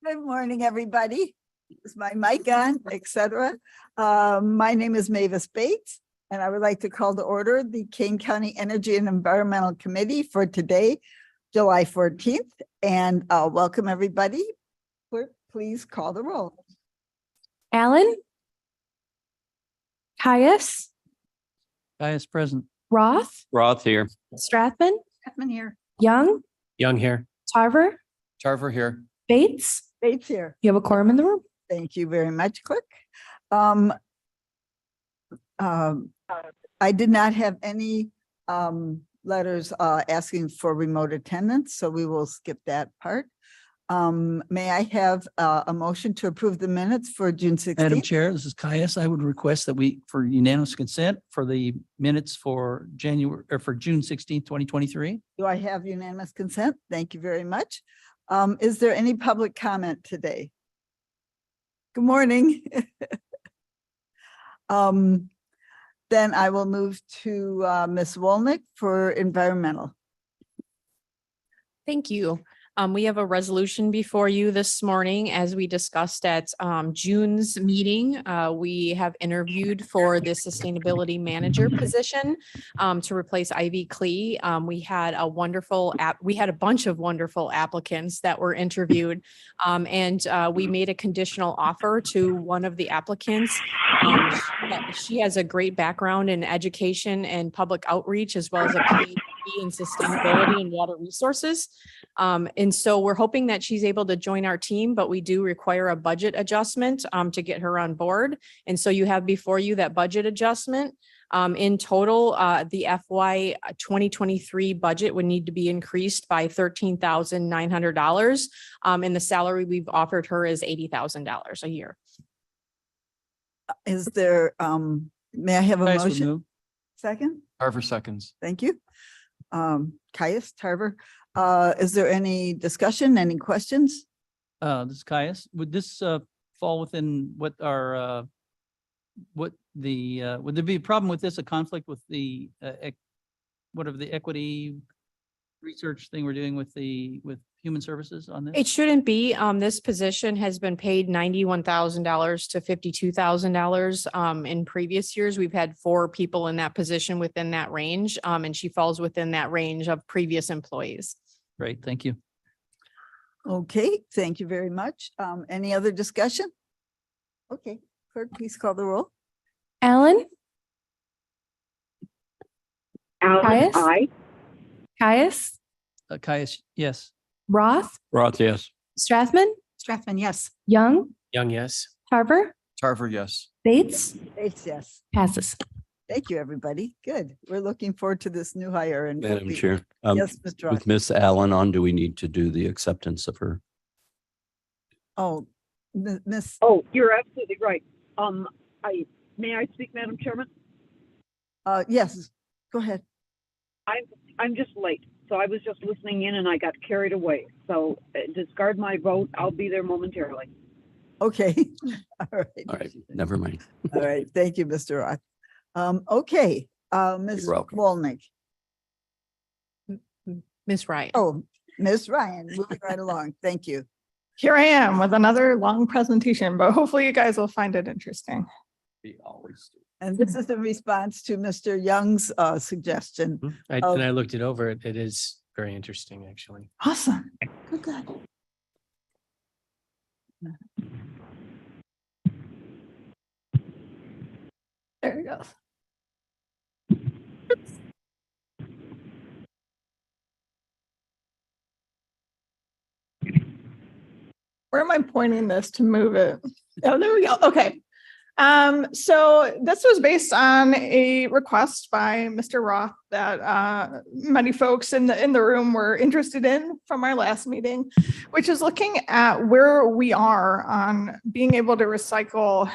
Good morning, everybody. Is my mic on, etc. My name is Mavis Bates, and I would like to call to order the Kane County Energy and Environmental Committee for today, July 14th, and welcome everybody. Clerk, please call the roll. Allen, Caius, Caius present. Roth, Roth here. Strathman, Here. Young, Young here. Tarver, Tarver here. Bates. Bates here. You have a quorum in the room. Thank you very much, Clerk. I did not have any letters asking for remote attendance, so we will skip that part. May I have a motion to approve the minutes for June 16th? Madam Chair, this is Caius. I would request that we, for unanimous consent, for the minutes for June 16th, 2023. Do I have unanimous consent? Thank you very much. Is there any public comment today? Good morning. Then I will move to Ms. Wolnick for environmental. Thank you. We have a resolution before you this morning. As we discussed at June's meeting, we have interviewed for the sustainability manager position to replace Ivy Klee. We had a bunch of wonderful applicants that were interviewed, and we made a conditional offer to one of the applicants. She has a great background in education and public outreach, as well as a PhD in sustainability and water resources. And so we're hoping that she's able to join our team, but we do require a budget adjustment to get her on board. And so you have before you that budget adjustment. In total, the FY 2023 budget would need to be increased by $13,900. And the salary we've offered her is $80,000 a year. Is there, may I have a Caius would motion? move. Second? Tarver seconds. Thank you. Caius, Tarver, is there any discussion, any questions? This is Caius. Would this fall within what our would there be a problem with this, a conflict with the whatever the equity research thing we're doing with human services on this? It shouldn't be. This position has been paid $91,000 to $52,000. In previous years, we've had 4 people in that position within that range, and she falls within that range of previous employees. Great, thank you. Okay, thank you very much. Any other discussion? Okay, clerk, please call the roll. Allen, Allen, Caius? aye. Caius, Caius, yes. Roth, Roth, yes. Strathman, Yes. Young, Young, yes. Tarver, Tarver, yes. Bates, Bates, yes. passes. Thank you, everybody. Good. We're looking forward to this new hire and. Madam hopefully- Chair, Yes, Mr. Roth. with Miss Allen on, do we need to do the acceptance of her? Oh, Miss, Oh, you're absolutely right. May I speak, Madam Chairman? yes, go ahead. I'm just late, so I was just listening in and I got carried away. So discard my vote. I'll be there momentarily. Okay. All right. All right, never mind. All right. Thank you, Mr. Roth. Okay, Ms. You're welcome. Wolnick. Ms. Ryan. Oh, Ms. Ryan, moving right along. Thank you. Here I am with another long presentation, but hopefully you guys will find it interesting. We always do. And this is in response to Mr. Young's And suggestion. I looked it over. It is very interesting, actually. Awesome. Good, good. There you go. Where am I pointing this to move it? Oh, there we go. Okay. So this was based on a request by Mr. Roth that many folks in the room were interested in from our last meeting, which is looking at where we are on being able to recycle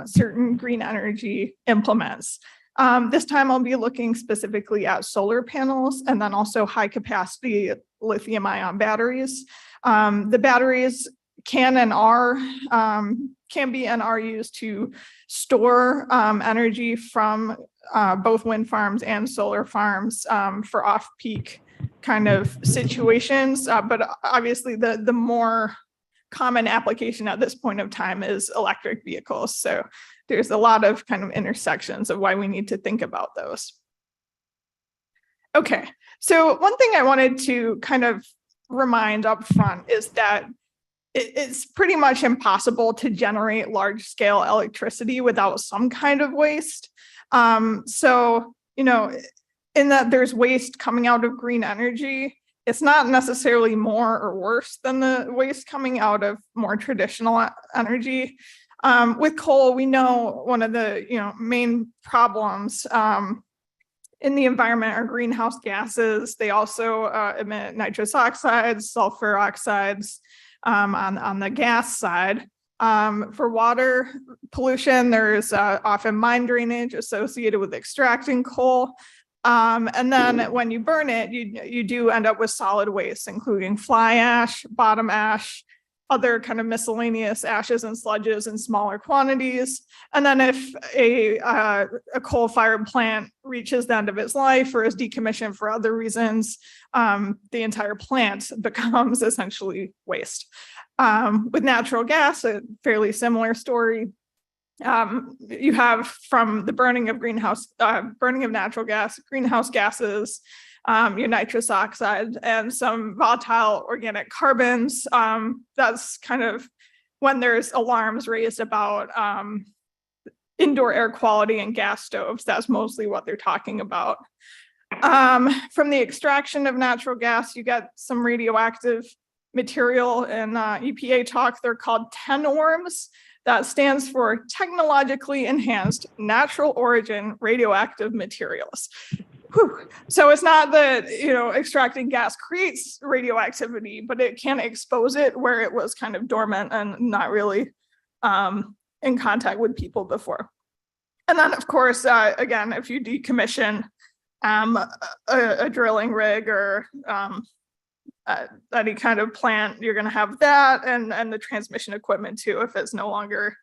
certain green energy implements. This time I'll be looking specifically at solar panels and then also high capacity lithium ion batteries. The batteries can be and are used to store energy from both wind farms and solar farms for off-peak kind of situations. But obviously the more common application at this point of time is electric vehicles. So there's a lot of kind of intersections of why we need to think about those. Okay, so one thing I wanted to kind of remind up front is that it's pretty much impossible to generate large scale electricity without some kind of waste. So, you know, in that there's waste coming out of green energy, it's not necessarily more or worse than the waste coming out of more traditional energy. With coal, we know one of the main problems in the environment are greenhouse gases. They also emit nitrous oxides, sulfur oxides on the gas side. For water pollution, there's often mine drainage associated with extracting coal. And then when you burn it, you do end up with solid waste, including fly ash, bottom ash, other kind of miscellaneous ashes and sludges in smaller quantities. And then if a coal-fired plant reaches the end of its life or is decommissioned for other reasons, the entire plant becomes essentially waste. With natural gas, a fairly similar story. You have from the burning of natural gas, greenhouse gases, your nitrous oxide, and some volatile organic carbons. That's kind of when there's alarms raised about indoor air quality and gas stoves. That's mostly what they're talking about. From the extraction of natural gas, you get some radioactive material in EPA talk. They're called TENORMs. That stands for Technologically Enhanced Natural Origin Radioactive Materials. Whew. So it's not that, extracting gas creates radioactivity, but it can expose it where it was kind of dormant and not really in contact with people before. And then, of course, again, if you decommission a drilling rig or any kind of plant, you're going to have that and the transmission equipment too, if it's no longer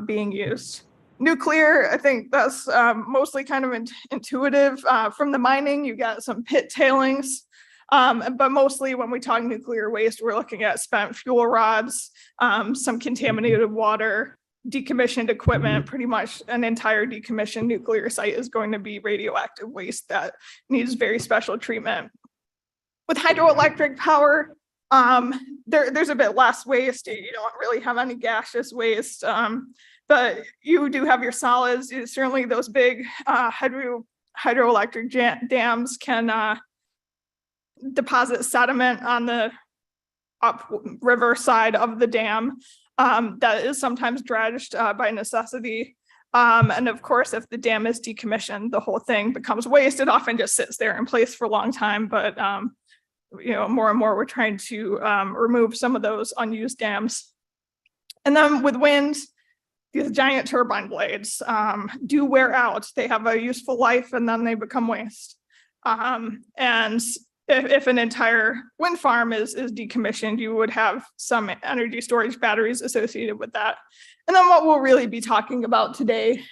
being used. Nuclear, I think that's mostly kind of intuitive. From the mining, you got some pit tailings, but mostly when we talk nuclear waste, we're looking at spent fuel rods, some contaminated water, decommissioned equipment. Pretty much an entire decommissioned nuclear site is going to be radioactive waste that needs very special treatment. With hydroelectric power, there's a bit less waste. You don't really have any gaseous waste, but you do have your solids. Certainly those big hydroelectric dams can deposit sediment on the upriver side of the dam that is sometimes dredged by necessity. And of course, if the dam is decommissioned, the whole thing becomes waste. It often just sits there in place for a long time, but more and more we're trying to remove some of those unused dams. And then with wind, these giant turbine blades do wear out. They have a useful life and then they become waste. And if an entire wind farm is decommissioned, you would have some energy storage batteries associated with that. And then what we'll really be talking about today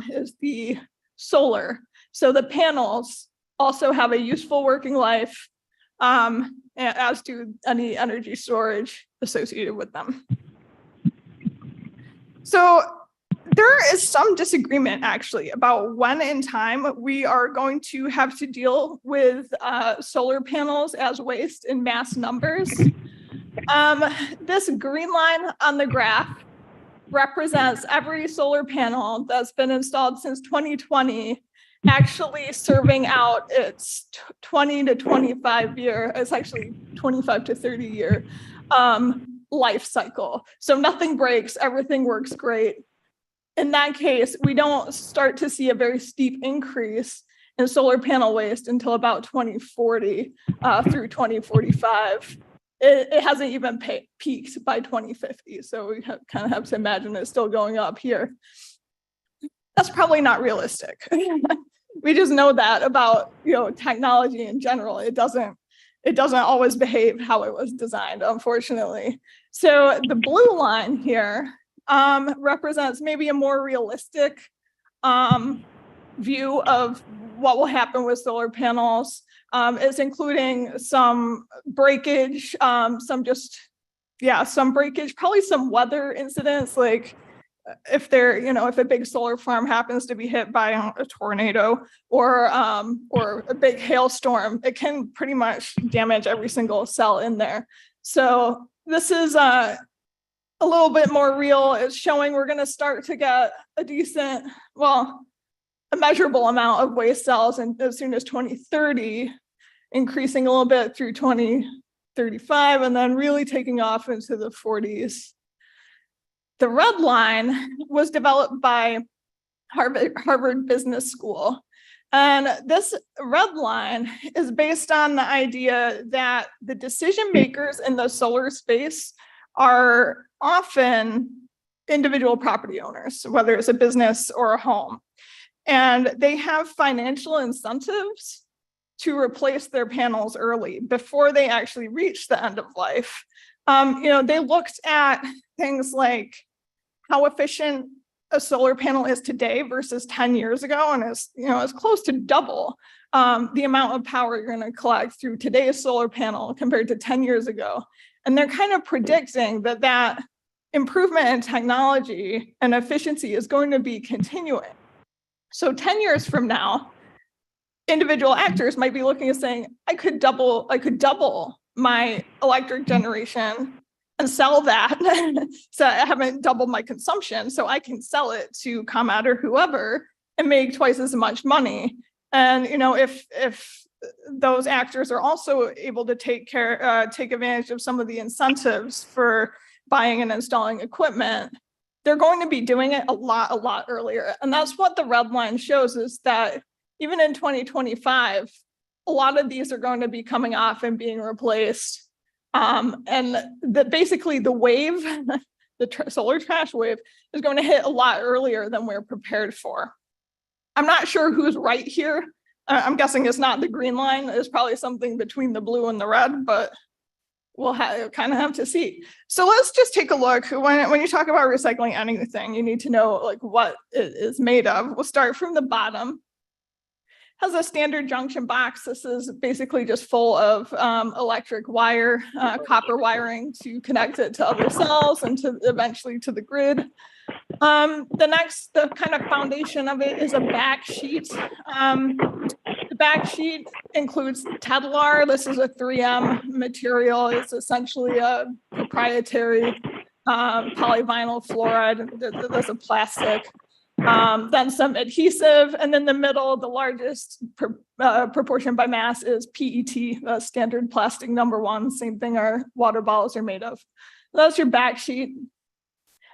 is the solar. So the panels also have a useful working life, as do any energy storage associated with them. So there is some disagreement actually about when in time we are going to have to deal with solar panels as waste in mass numbers. This green line on the graph represents every solar panel that's been installed since 2020 actually serving out its 20 to 25 year, it's actually 25 to 30 year life cycle. So nothing breaks, everything works great. In that case, we don't start to see a very steep increase in solar panel waste until about 2040 through 2045. It hasn't even peaked by 2050. So we kind of have to imagine it's still going up here. That's probably not realistic. We just know that about technology in general. It doesn't always behave how it was designed, unfortunately. So the blue line here represents maybe a more realistic view of what will happen with solar panels. Is including some breakage, some breakage, probably some weather incidents, like if if a big solar farm happens to be hit by a tornado or a big hailstorm, it can pretty much damage every single cell in there. So this is a little bit more real. It's showing we're going to start to get a measurable amount of waste cells and as soon as 2030, increasing a little bit through 2035, and then really taking off into the 40s. The red line was developed by Harvard Business School. And this red line is based on the idea that the decision makers in the solar space are often individual property owners, whether it's a business or a home. And they have financial incentives to replace their panels early before they actually reach the end of life. They looked at things like how efficient a solar panel is today versus 10 years ago, and it's close to double the amount of power you're going to collect through today's solar panel compared to 10 years ago. And they're kind of predicting that improvement in technology and efficiency is going to be continuing. So 10 years from now, individual actors might be looking and saying, I could double my electric generation and sell that. So I haven't doubled my consumption, so I can sell it to ComEd or whoever and make twice as much money. And if those actors are also able to take advantage of some of the incentives for buying and installing equipment, they're going to be doing it a lot earlier. And that's what the red line shows, is that even in 2025, a lot of these are going to be coming off and being replaced. And basically the wave, solar trash wave, is going to hit a lot earlier than we're prepared for. I'm not sure who's right here. I'm guessing it's not the green line. It's probably something between the blue and the red, but we'll kind of have to see. So let's just take a look. When you talk about recycling anything, you need to know what it is made of. We'll start from the bottom. Has a standard junction box. This is basically just full of electric wire, copper wiring to connect it to other cells and to eventually to the grid. The kind of foundation of it is a back sheet. The back sheet includes Tedlar. This is a 3M material. It's essentially a proprietary polyvinyl fluoride. That's a plastic. Then some adhesive, and then the middle, the largest proportion by mass is PET, standard plastic #1, same thing our water bottles are made of. That's your back sheet.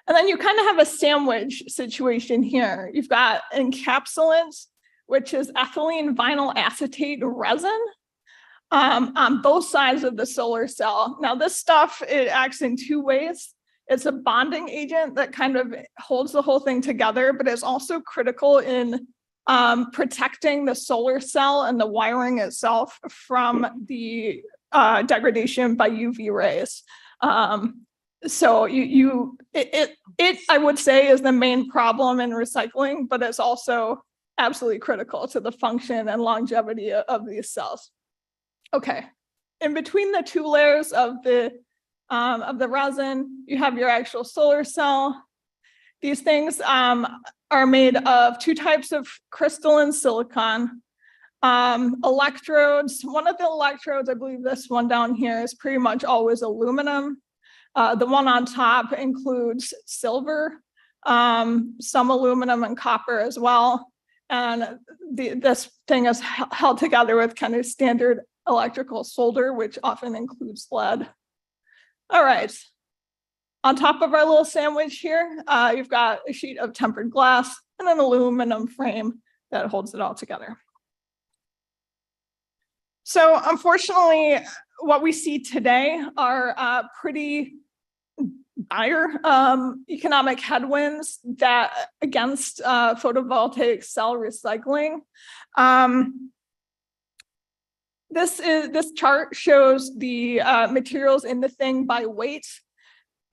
And then you kind of have a sandwich situation here. You've got encapsulant, which is ethylene vinyl acetate resin on both sides of the solar cell. Now this stuff, it acts in two ways. It's a bonding agent that kind of holds the whole thing together, but it's also critical in protecting the solar cell and the wiring itself from the degradation by UV rays. So it I would say is the main problem in recycling, but it's also absolutely critical to the function and longevity of these cells. Okay, in between the two layers of the resin, you have your actual solar cell. These things are made of two types of crystalline silicon. Electrodes, one of the electrodes, I believe this one down here, is pretty much always aluminum. The one on top includes silver, some aluminum and copper as well. And this thing is held together with kind of standard electrical solder, which often includes lead. All right. On top of our little sandwich here, you've got a sheet of tempered glass and an aluminum frame that holds it all together. So unfortunately, what we see today are pretty dire economic headwinds that against photovoltaic cell recycling. This chart shows the materials in the thing by weight.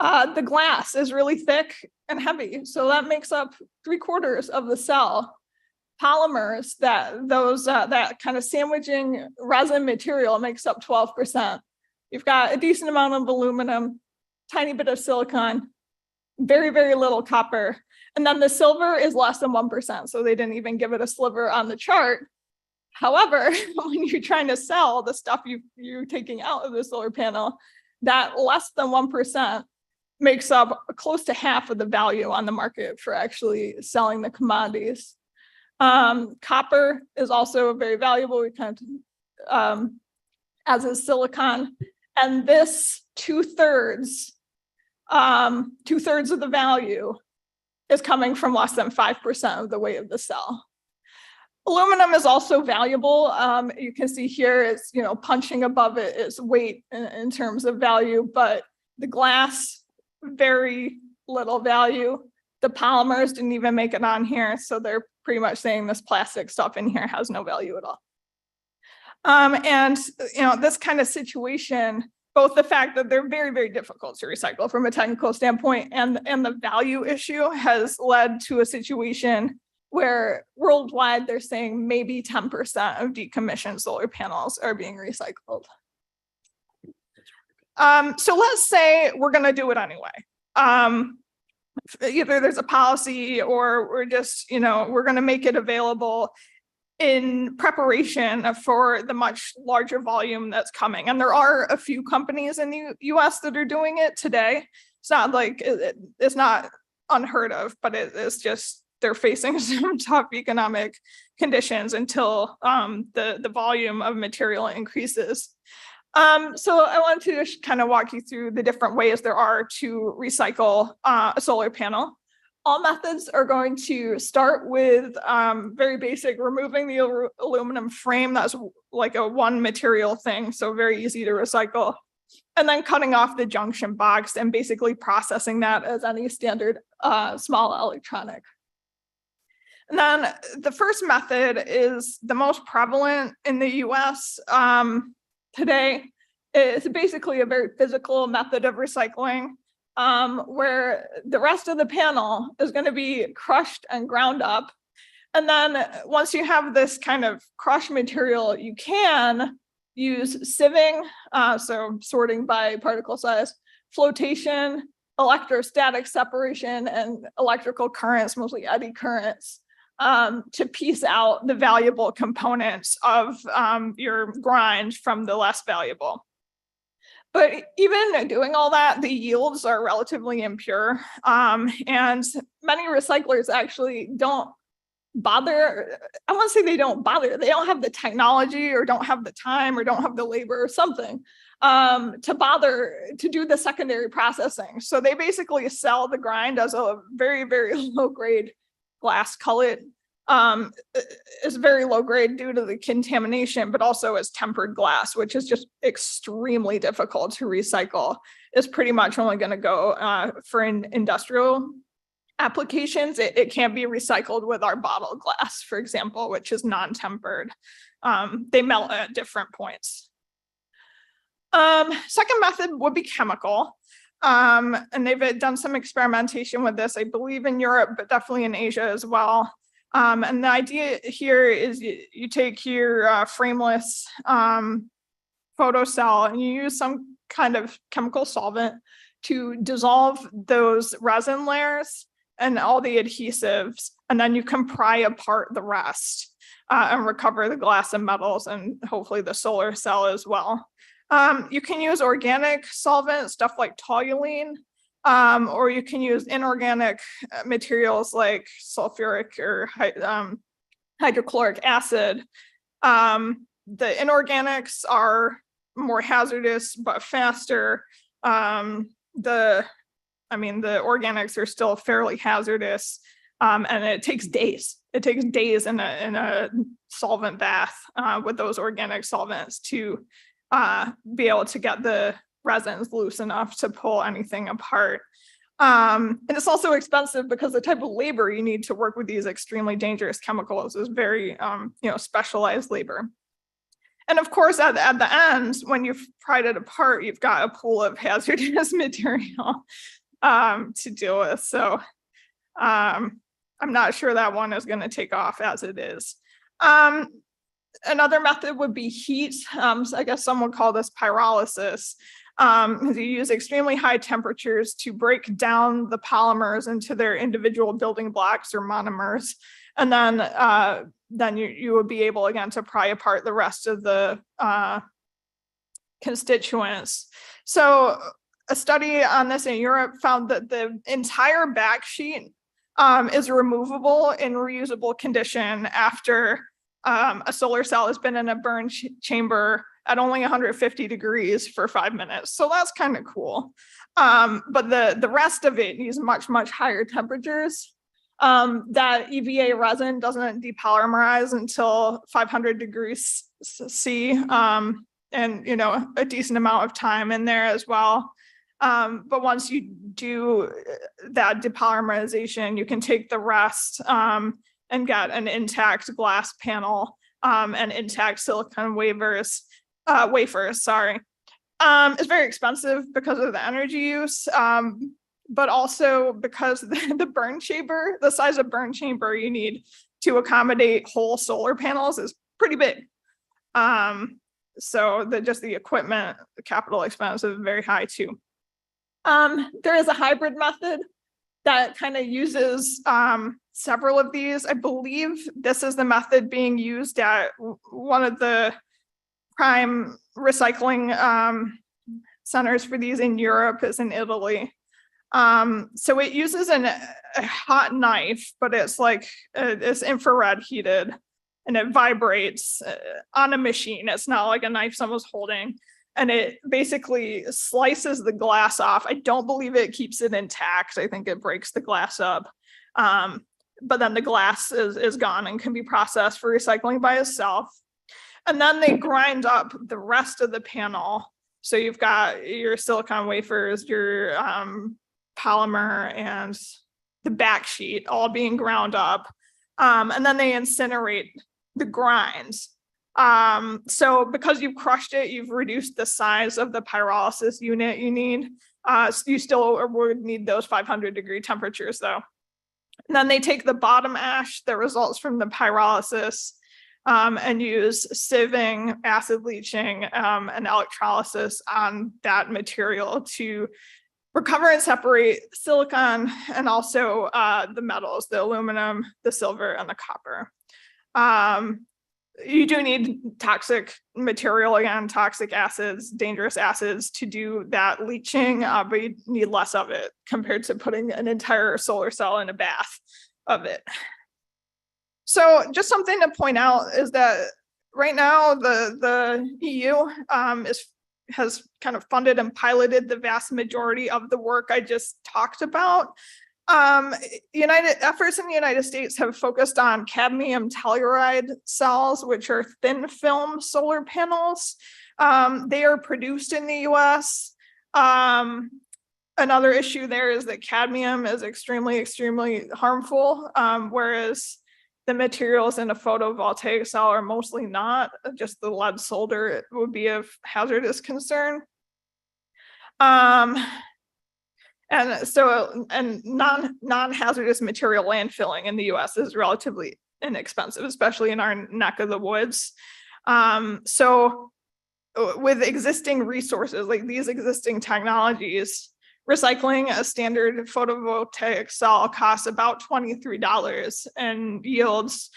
The glass is really thick and heavy, so that makes up 3/4 of the cell. polymers, that kind of sandwiching resin material makes up 12%. You've got a decent amount of aluminum, tiny bit of silicon, very, very little copper. And then the silver is less than 1%. So they didn't even give it a sliver on the chart. However, when you're trying to sell the stuff you're taking out of the solar panel, that less than 1% makes up close to half of the value on the market for actually selling the commodities. Copper is also very valuable. We kind of, as is silicon, and this 2/3 of the value is coming from less than 5% of the weight of the cell. Aluminum is also valuable. You can see here it's, punching above its weight in terms of value, but the glass, very little value. The polymers didn't even make it on here. So they're pretty much saying this plastic stuff in here has no value at all. This kind of situation, both the fact that they're very, very difficult to recycle from a technical standpoint and the value issue has led to a situation where worldwide they're saying maybe 10% of decommissioned solar panels are being recycled. So let's say we're going to do it anyway. Either there's a policy or we're just, we're going to make it available in preparation for the much larger volume that's coming. And there are a few companies in the US that are doing it today. It's not like it's not unheard of, but it's just they're facing some tough economic conditions until the volume of material increases. So I want to just kind of walk you through the different ways there are to recycle a solar panel. All methods are going to start with very basic, removing the aluminum frame. That's like a one material thing, so very easy to recycle. And then cutting off the junction box and basically processing that as any standard small electronic. And then the first method is the most prevalent in the US today. It's basically a very physical method of recycling where the rest of the panel is going to be crushed and ground up. And then once you have this kind of crushed material, you can use sieving, so sorting by particle size, flotation, electrostatic separation, and electrical currents, mostly eddy currents, to piece out the valuable components of your grind from the less valuable. But even doing all that, the yields are relatively impure. And many recyclers actually don't bother. I won't say they don't bother. They don't have the technology or don't have the time or don't have the labor or something to bother to do the secondary processing. So they basically sell the grind as a very, very low grade glass cullet. Is very low grade due to the contamination, but also as tempered glass, which is just extremely difficult to recycle. It's pretty much only going to go for industrial applications. It can't be recycled with our bottle glass, for example, which is non-tempered. They melt at different points. Second method would be chemical. And they've done some experimentation with this, I believe in Europe, but definitely in Asia as well. And the idea here is you take your frameless photocell and you use some kind of chemical solvent to dissolve those resin layers and all the adhesives, and then you can pry apart the rest and recover the glass and metals and hopefully the solar cell as well. You can use organic solvent, stuff like toluene, or you can use inorganic materials like sulfuric or hydrochloric acid. The inorganics are more hazardous but faster. The organics are still fairly hazardous, and it takes days. It takes days in a solvent bath with those organic solvents to be able to get the resins loose enough to pull anything apart. And it's also expensive because the type of labor you need to work with these extremely dangerous chemicals is very specialized labor. And of course, at the end, when you've pried it apart, you've got a pool of hazardous material to deal with. So I'm not sure that one is going to take off as it is. Another method would be heat. So I guess some would call this pyrolysis. You use extremely high temperatures to break down the polymers into their individual building blocks or monomers. And then you would be able again to pry apart the rest of the constituents. So a study on this in Europe found that the entire back sheet is removable in reusable condition after a solar cell has been in a burn chamber at only 150 degrees for 5 minutes. So that's kind of cool. But the rest of it needs much, much higher temperatures. That EVA resin doesn't depolymerize until 500 degrees C, and a decent amount of time in there as well. But once you do that depolymerization, you can take the rest and get an intact glass panel and intact silicon wafers. It's very expensive because of the energy use, but also because the burn chamber, the size of burn chamber you need to accommodate whole solar panels is pretty big. So just the equipment, the capital expense is very high too. There is a hybrid method that kind of uses several of these. I believe this is the method being used at one of the prime recycling centers for these in Europe, is in Italy. So it uses a hot knife, but it's like it's infrared heated and it vibrates on a machine. It's not like a knife someone's holding. And it basically slices the glass off. I don't believe it keeps it intact. I think it breaks the glass up. But then the glass is gone and can be processed for recycling by itself. And then they grind up the rest of the panel. So you've got your silicon wafers, your polymer, and the back sheet all being ground up. And then they incinerate the grinds. So because you've crushed it, you've reduced the size of the pyrolysis unit you need. So you still would need those 500 degree temperatures though. And then they take the bottom ash that results from the pyrolysis and use sieving, acid leaching, and electrolysis on that material to recover and separate silicon and also the metals, the aluminum, the silver, and the copper. You do need toxic material, again, toxic acids, dangerous acids to do that leaching, but you need less of it compared to putting an entire solar cell in a bath of it. So just something to point out is that right now the EU has kind of funded and piloted the vast majority of the work I just talked about. Efforts in the United States have focused on cadmium telluride cells, which are thin film solar panels. They are produced in the US. Another issue there is that cadmium is extremely, extremely harmful, whereas the materials in a photovoltaic cell are mostly not. Just the lead solder would be of hazardous concern. And non-hazardous material landfilling in the US is relatively inexpensive, especially in our neck of the woods. So with existing resources, like these existing technologies, recycling a standard photovoltaic cell costs about $23 and yields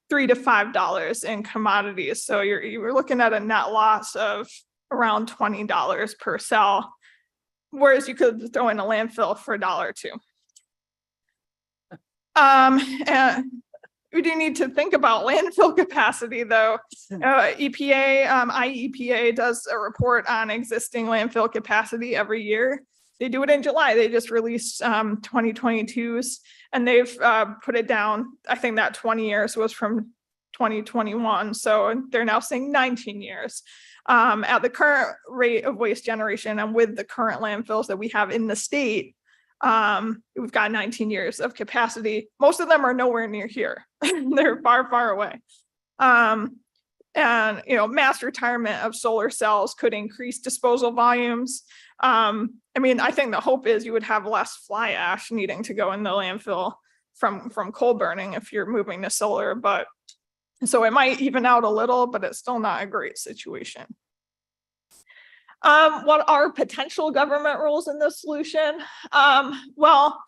$3 to $5 in commodities. So you're looking at a net loss of around $20 per cell, whereas you could throw in a landfill for $1 or $2. And we do need to think about landfill capacity, though. IEPA does a report on existing landfill capacity every year. They do it in July. They just released 2022's, and they've put it down. I think that 20 years was from 2021. So they're now saying 19 years. At the current rate of waste generation and with the current landfills that we have in the state, we've got 19 years of capacity. Most of them are nowhere near here. They're far, far away. And mass retirement of solar cells could increase disposal volumes. I think the hope is you would have less fly ash needing to go in the landfill from coal burning if you're moving to solar, but so it might even out a little, but it's still not a great situation. What are potential government roles in this solution? Well,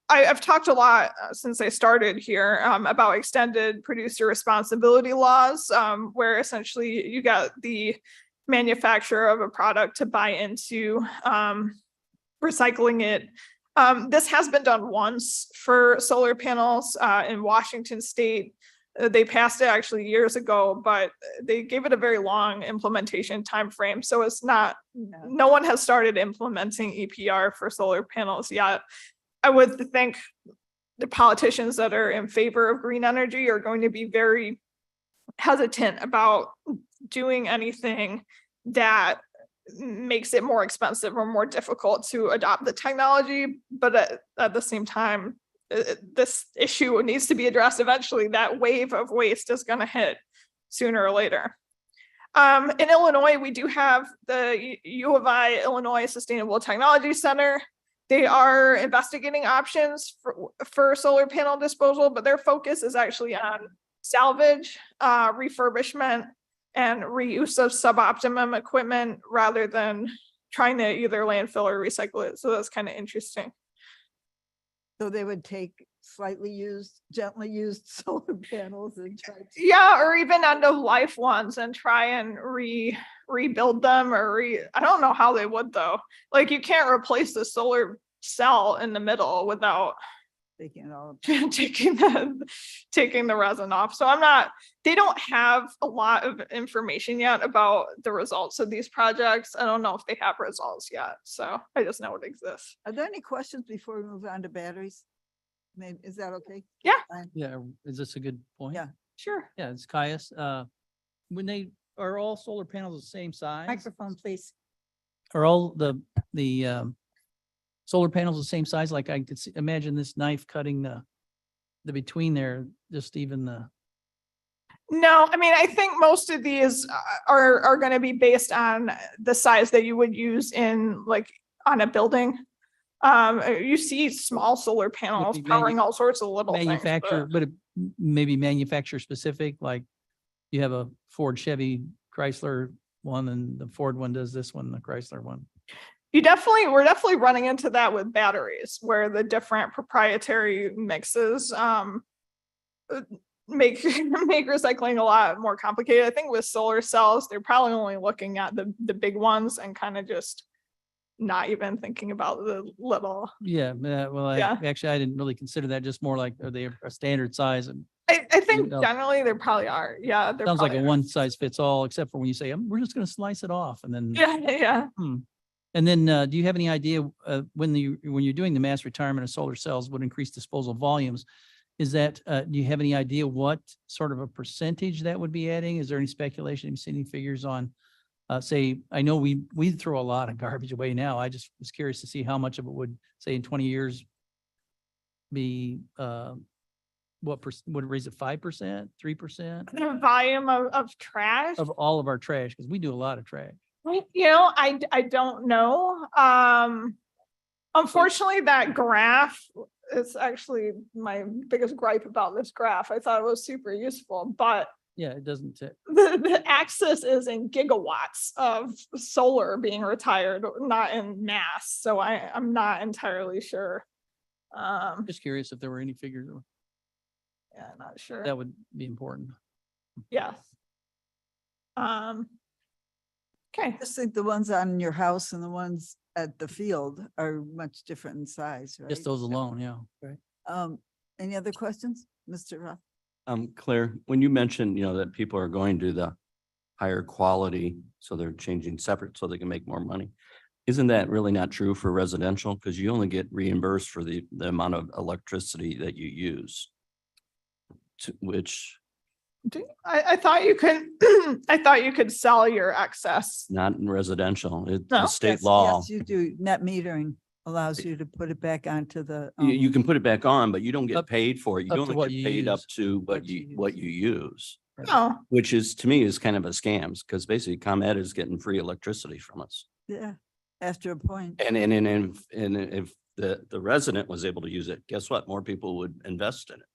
I've talked a lot since I started here about extended producer responsibility laws, where essentially you got the manufacturer of a product to buy into recycling it. This has been done once for solar panels in Washington State. They passed it actually years ago, but they gave it a very long implementation timeframe. So it's not, no one has started implementing EPR for solar panels yet. I would think the politicians that are in favor of green energy are going to be very hesitant about doing anything that makes it more expensive or more difficult to adopt the technology. But at the same time, this issue needs to be addressed eventually. That wave of waste is going to hit sooner or later. In Illinois, we do have the U of I Illinois Sustainable Technology Center. They are investigating options for solar panel disposal, but their focus is actually on salvage, refurbishment, and reuse of suboptimum equipment rather than trying to either landfill or recycle it. So that's kind of interesting. So they would take slightly used, gently used solar panels and try to. Yeah, or even end of life ones and try and rebuild them I don't know how they would though. Like you can't replace the solar cell in the middle without Taking it all. taking the resin off. So they don't have a lot of information yet about the results of these projects. I don't know if they have results yet. So I just know it exists. Are there any questions before we move on to batteries? Maybe, is that okay? Yeah. Fine. Yeah, is this a good point? Yeah. Sure. Yeah, it's Caius. Are all solar panels the same size? Microphone, please. Are all the solar panels the same size? Like I could imagine this knife cutting the between there, just even the. No, I mean, I think most of these are going to be based on the size that you would use in like on a building. You see small solar panels be powering all sorts of little manufacturer, things. but it maybe manufacturer specific, like you have a Ford, Chevy, Chrysler one, and the Ford one does this one, the Chrysler one. We're definitely running into that with batteries where the different proprietary mixes make recycling a lot more complicated. I think with solar cells, they're probably only looking at the big ones and kind of just not even thinking about the little. Yeah, well, Yeah. Actually, I didn't really consider that, just more like, are they a standard size? And I think know. generally they probably are. Yeah. sounds like a probably are. one size fits all, except for when you say, we're just gonna slice it off and then. Yeah. And then, do you have any idea, when you're doing the mass retirement of solar cells would increase disposal volumes? Is that, do you have any idea what sort of a percentage that would be adding? Is there any speculation? Have you seen any figures on, say, I know we throw a lot of garbage away now. I just was curious to see how much of it would, say, in 20 years be, would it raise it 5%, 3% The volume of trash. of all of our trash? Because we do a lot of trash. I don't know. Unfortunately, that graph is actually my biggest gripe about this graph. I thought it was super useful, but Yeah, it doesn't. the axis is in gigawatts of solar being retired, not in mass. So I'm not entirely sure. Just curious if there were any figures Yeah, not sure. that would be important. Yes. Okay. I just think the ones on your house and the ones at the field are much different in size, right? Just those alone, yeah. Right. Any other questions, Mr. Roth? Claire, when you mentioned, that people are going to the higher quality, so they're changing separate so they can make more money. Isn't that really not true for residential? Because you only get reimbursed for the amount of electricity that you use. Which I thought you could, I thought you could sell your excess. not in residential, it's No? a state Yes, law. Yes, you do. Net metering allows you to put it back onto the. You can put it back on, but you don't get Up- paid for it. You up to only what get you paid up use. to What you what you use, Oh, which is, to me, is kind of a scam, because basically ComEd is getting free electricity from us. Yeah, after a point. And if the resident was able to use it, guess what? More people would invest in it.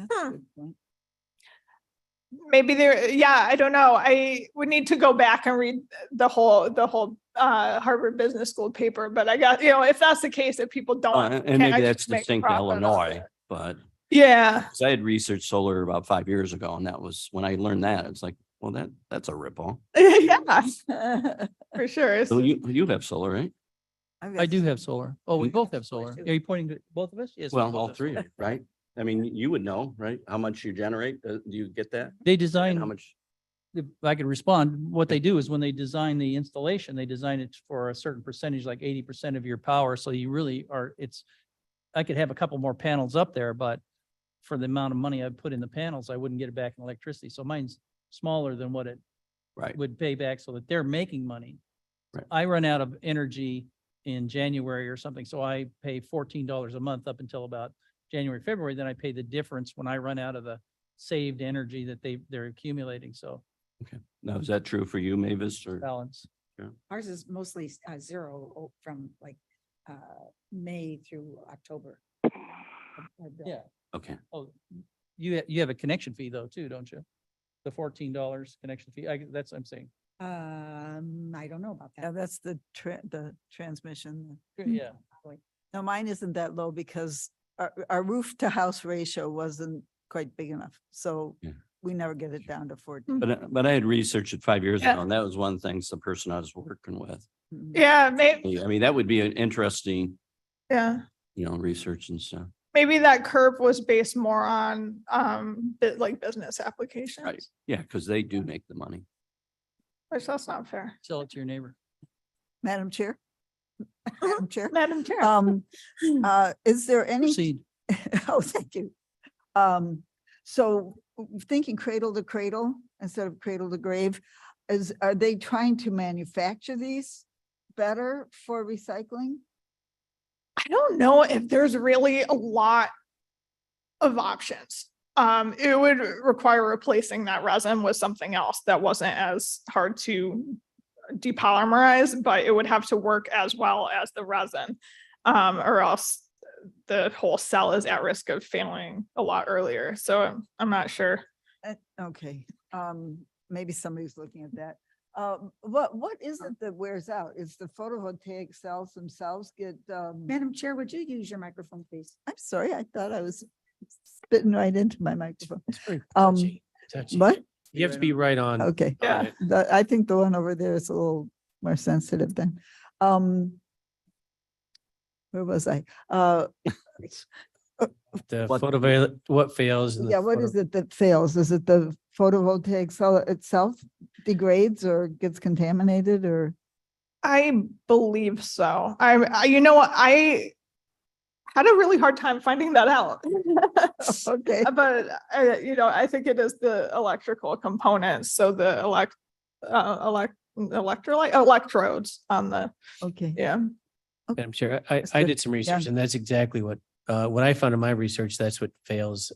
That's a good point. Maybe there, yeah, I don't know. I would need to go back and read the whole Harvard Business School paper, but I got, if that's the case, if people don't. And can't maybe actually that's make a distinct to profit off Illinois, it. but Yeah, 'cause I had researched solar about 5 years ago, and that was, when I learned that, it's like, well, that's a ripoff. yeah, for sure. It's- So you have solar, right? I've got I do have some- solar. Oh, we Mm. both have solar. Are you pointing to both of us? Yes. we Well, both all have three, solar. right? I mean, you would know, right? How much you generate? Do you get that? They And design, how much? if I can respond, what they do is when they design the installation, they design it for a certain percentage, like 80% of your power. So you really are, I could have a couple more panels up there, but for the amount of money I put in the panels, I wouldn't get it back in electricity. So mine's smaller than what it Right. would pay back so that they're making money. Right. I run out of energy in January or something, so I pay $14 a month up until about January, February, then I pay the difference when I run out of the saved energy that they're accumulating, so Now, is that true for you, Mavis, or? balance. Ours is mostly zero from like May through October. Our bill. Yeah. Okay, Oh, you have a connection fee though, too, don't you? The $14 connection fee, that's what I'm saying. I don't know about Yeah, that. that's the transmission. Yeah, No, mine isn't that low because our roof to house ratio wasn't quite big enough. So Yeah. we never get it down to 14. but I had researched it 5 years Yeah. ago, and that was one of the things the person I was working with. Mhm. yeah, maybe, I mean, that would be an interesting, yeah. research and stuff. Maybe that curve was based more on like business applications, Yeah, because they do make the money. which that's not fair. sell it to your neighbor. Madam Chair? Madam Chair? Madam Chair. Is there any? Proceed. Oh, thank you. So thinking cradle to cradle instead of cradle to grave, are they trying to manufacture these better for recycling? I don't know if there's really a lot of options. It would require replacing that resin with something else that wasn't as hard to depolymerize, but it would have to work as well as the resin. Or else the whole cell is at risk of failing a lot earlier. So I'm not sure. Okay, maybe somebody's looking at that. What is it that wears out? Is the photovoltaic cells themselves get, Madam Chair, would you use your microphone, please? I'm sorry, I thought I was spitting right into my microphone. It's very Um, touchy. What? You have to be right on. Okay. Yeah. I think the one over there is a little more sensitive than, where was I? The What- what fails. and the Yeah, what is it that fails? Is it the photovoltaic cell itself degrades or gets contaminated or? I believe so. You know what? I had a really hard time finding that out. Okay, But, I think it is the electrical components. So the electrolyte electrodes on the, okay. yeah. I'm sure. I That's good. did some research and that's exactly what I found in my research, that's what fails.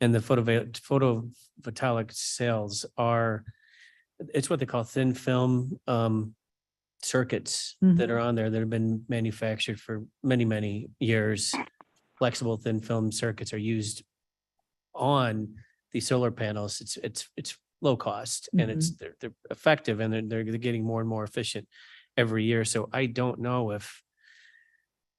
And the photovoltaic cells are, it's what they call thin film circuits that are on there that have been manufactured for many, many years. Flexible thin film circuits are used on the solar panels. It's low cost and they're effective and they're getting more and more efficient every year. So I don't know if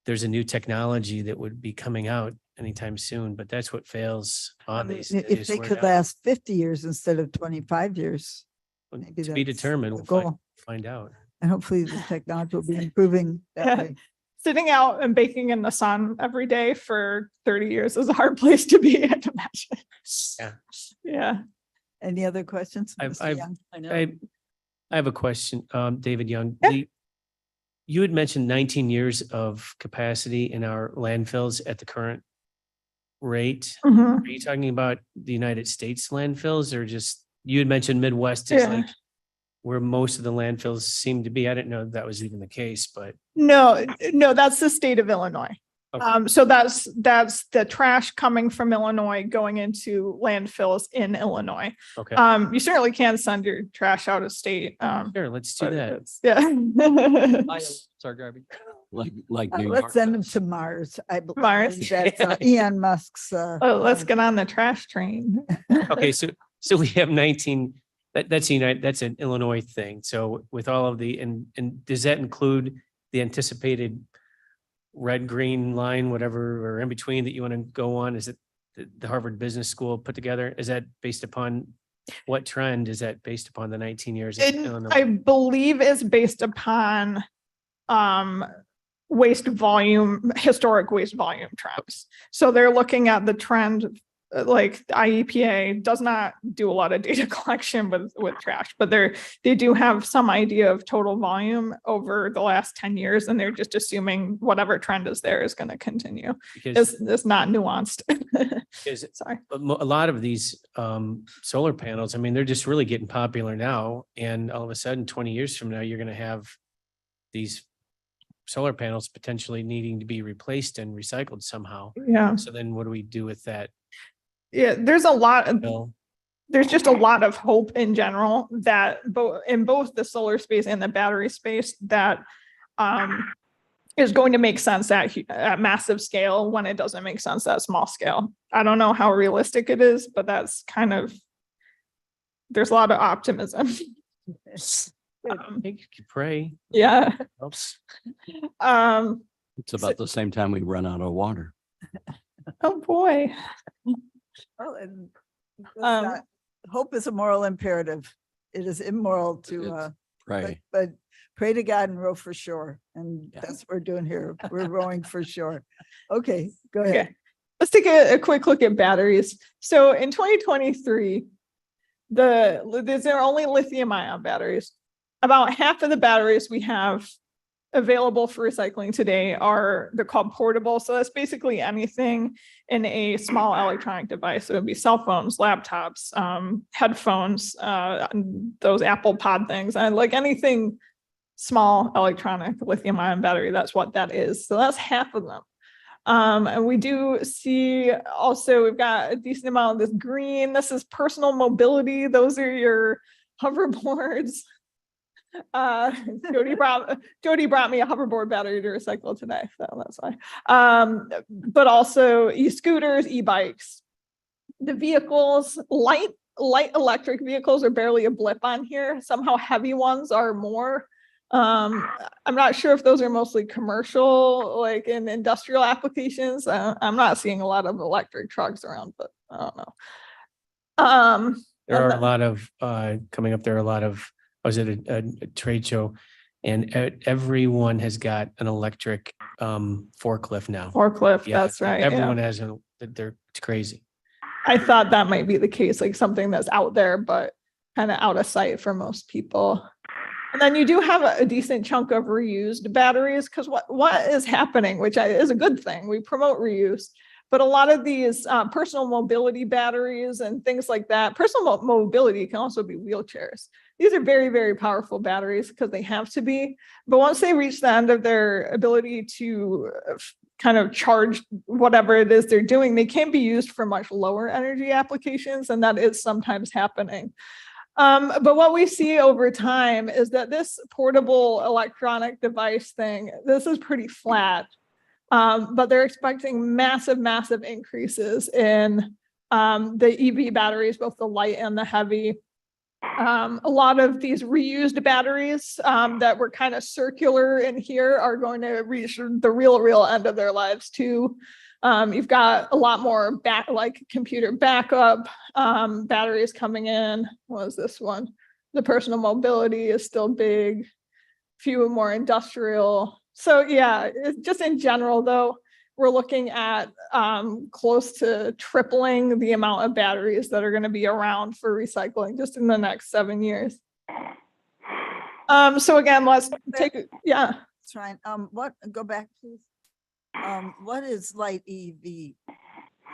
there's a new technology that would be coming out anytime soon, but that's what fails on these. If just they wear could out. last 50 years instead of 25 years, maybe To be that's determined, the we'll goal. find out. And hopefully the technology will be improving Yeah. that way. Sitting out and baking in the sun every day for 30 years is a hard place to be, I'd imagine. Yeah. Yeah. Any other questions? I've- Mr. I've- Young? I know. I have a question, David Young. Yeah. You had mentioned 19 years of capacity in our landfills at the current rate. Mhm. Are you talking about the United States landfills or just, you had mentioned Midwest is Yeah. like where most of the landfills seem to be. I didn't know that was even the case, but No, that's the state of Illinois. Okay. So that's the trash coming from Illinois going into landfills in Illinois. okay. You certainly can send your trash out of state. Sure, let's do but that. it's- Yeah. It's our garbage. like New Let's York send them does. to Mars. I believe Mars. that's Elon Musk's. Oh, let's get on the trash train. Okay, so we have 19, that's United, that's an Illinois thing. So with all of the, and does that include the anticipated red, green line, whatever, or in between that you want to go on? Is it the Harvard Business School put together? Is that based upon what trend? Is that based upon the 19 years? of I Illinois? believe it's based upon waste volume, historic waste volume trends. So they're looking at the trend, like the IEPA does not do a lot of data collection with trash, but they do have some idea of total volume over the last 10 years, and they're just assuming whatever trend is there is going to continue. Because It's not nuanced. because Sorry. a lot of these solar panels, I mean, they're just really getting popular now. And all of a sudden, 20 years from now, you're going to have these solar panels potentially needing to be replaced and recycled somehow. Yeah. So then what do we do with that Yeah. There's a lot. bill? There's just a lot of hope in general that both the solar space and the battery space that is going to make sense at massive scale when it doesn't make sense at small scale. I don't know how realistic it is, but that's kind of, there's a lot of optimism. Hey, pray. Yeah. Helps. It's about the same time we run out of water. Oh, boy. Well, and let's Um, not- hope is a moral imperative. It is immoral to, It's- Right. but pray to God and row for shore. And Yeah. that's what we're doing here. We're rowing for shore. Okay, go ahead. Okay. Let's take a quick look at batteries. So in 2023, there are only lithium ion batteries. About half of the batteries we have available for recycling today they're called portable. So that's basically anything in a small electronic device. So it would be cell phones, laptops, headphones, those Apple Pod things, and like anything small electronic lithium ion battery. That's what that is. So that's half of them. And we do see also, we've got a decent amount of this green. This is personal mobility. Those are your hoverboards. Jody brought me a hoverboard battery to recycle today, so that's why. But also e-scooters, e-bikes. The vehicles, light electric vehicles are barely a blip on here. Somehow heavy ones are more. I'm not sure if those are mostly commercial, like in industrial applications. I'm not seeing a lot of electric trucks around, but I don't know. There And are a then- lot of coming up. There are a lot of, I was at a trade show and everyone has got an electric forklift now. Forklift, Yeah, that's right. yeah. Everyone has it's crazy. I thought that might be the case, like something that's out there, but kind of out of sight for most people. And then you do have a decent chunk of reused batteries, because what is happening, which is a good thing, we promote reuse, but a lot of these personal mobility batteries and things like that, personal mobility can also be wheelchairs. These are very, very powerful batteries because they have to be, but once they reach the end of their ability to kind of charge whatever it is they're doing, they can be used for much lower energy applications, and that is sometimes happening. But what we see over time is that this portable electronic device thing, this is pretty flat, but they're expecting massive, massive increases in the EV batteries, both the light and the heavy. A lot of these reused batteries that were kind of circular in here are going to reach the real end of their lives too. You've got a lot more computer backup batteries coming in. What is this one? The personal mobility is still big, few more industrial. So yeah, just in general though, we're looking at close to tripling the amount of batteries that are going to be around for recycling just in the next 7 years. So again, let's take, yeah. That's fine. Go back, please. What is light EV?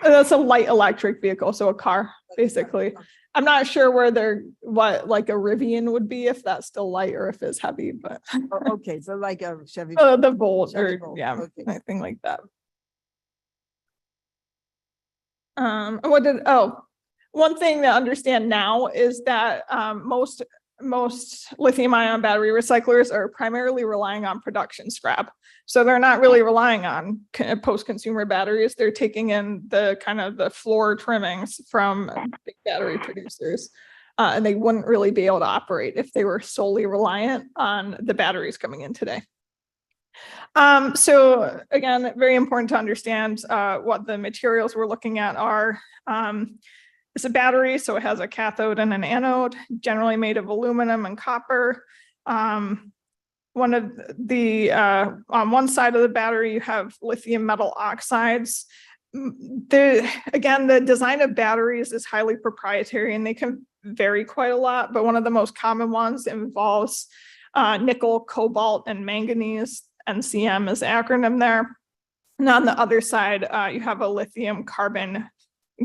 That's a light electric vehicle, so a car, basically. I'm not sure what like a Rivian would be, if that's still light or if it's heavy, but Oh, okay, so like a Chevy. the Volt Chevy or Volt, yeah, okay. anything like that. One thing to understand now is that most most lithium ion battery recyclers are primarily relying on production scrap. So they're not really relying on post-consumer batteries. They're taking in the kind of the floor trimmings from big battery producers. And they wouldn't really be able to operate if they were solely reliant on the batteries coming in today. So again, very important to understand what the materials we're looking at are. It's a battery, so it has a cathode and an anode, generally made of aluminum and copper. One of the, on one side of the battery, you have lithium metal oxides. Again, the design of batteries is highly proprietary and they can vary quite a lot, but one of the most common ones involves nickel, cobalt, and manganese. NCM is the acronym there. And on the other side, you have a lithium carbon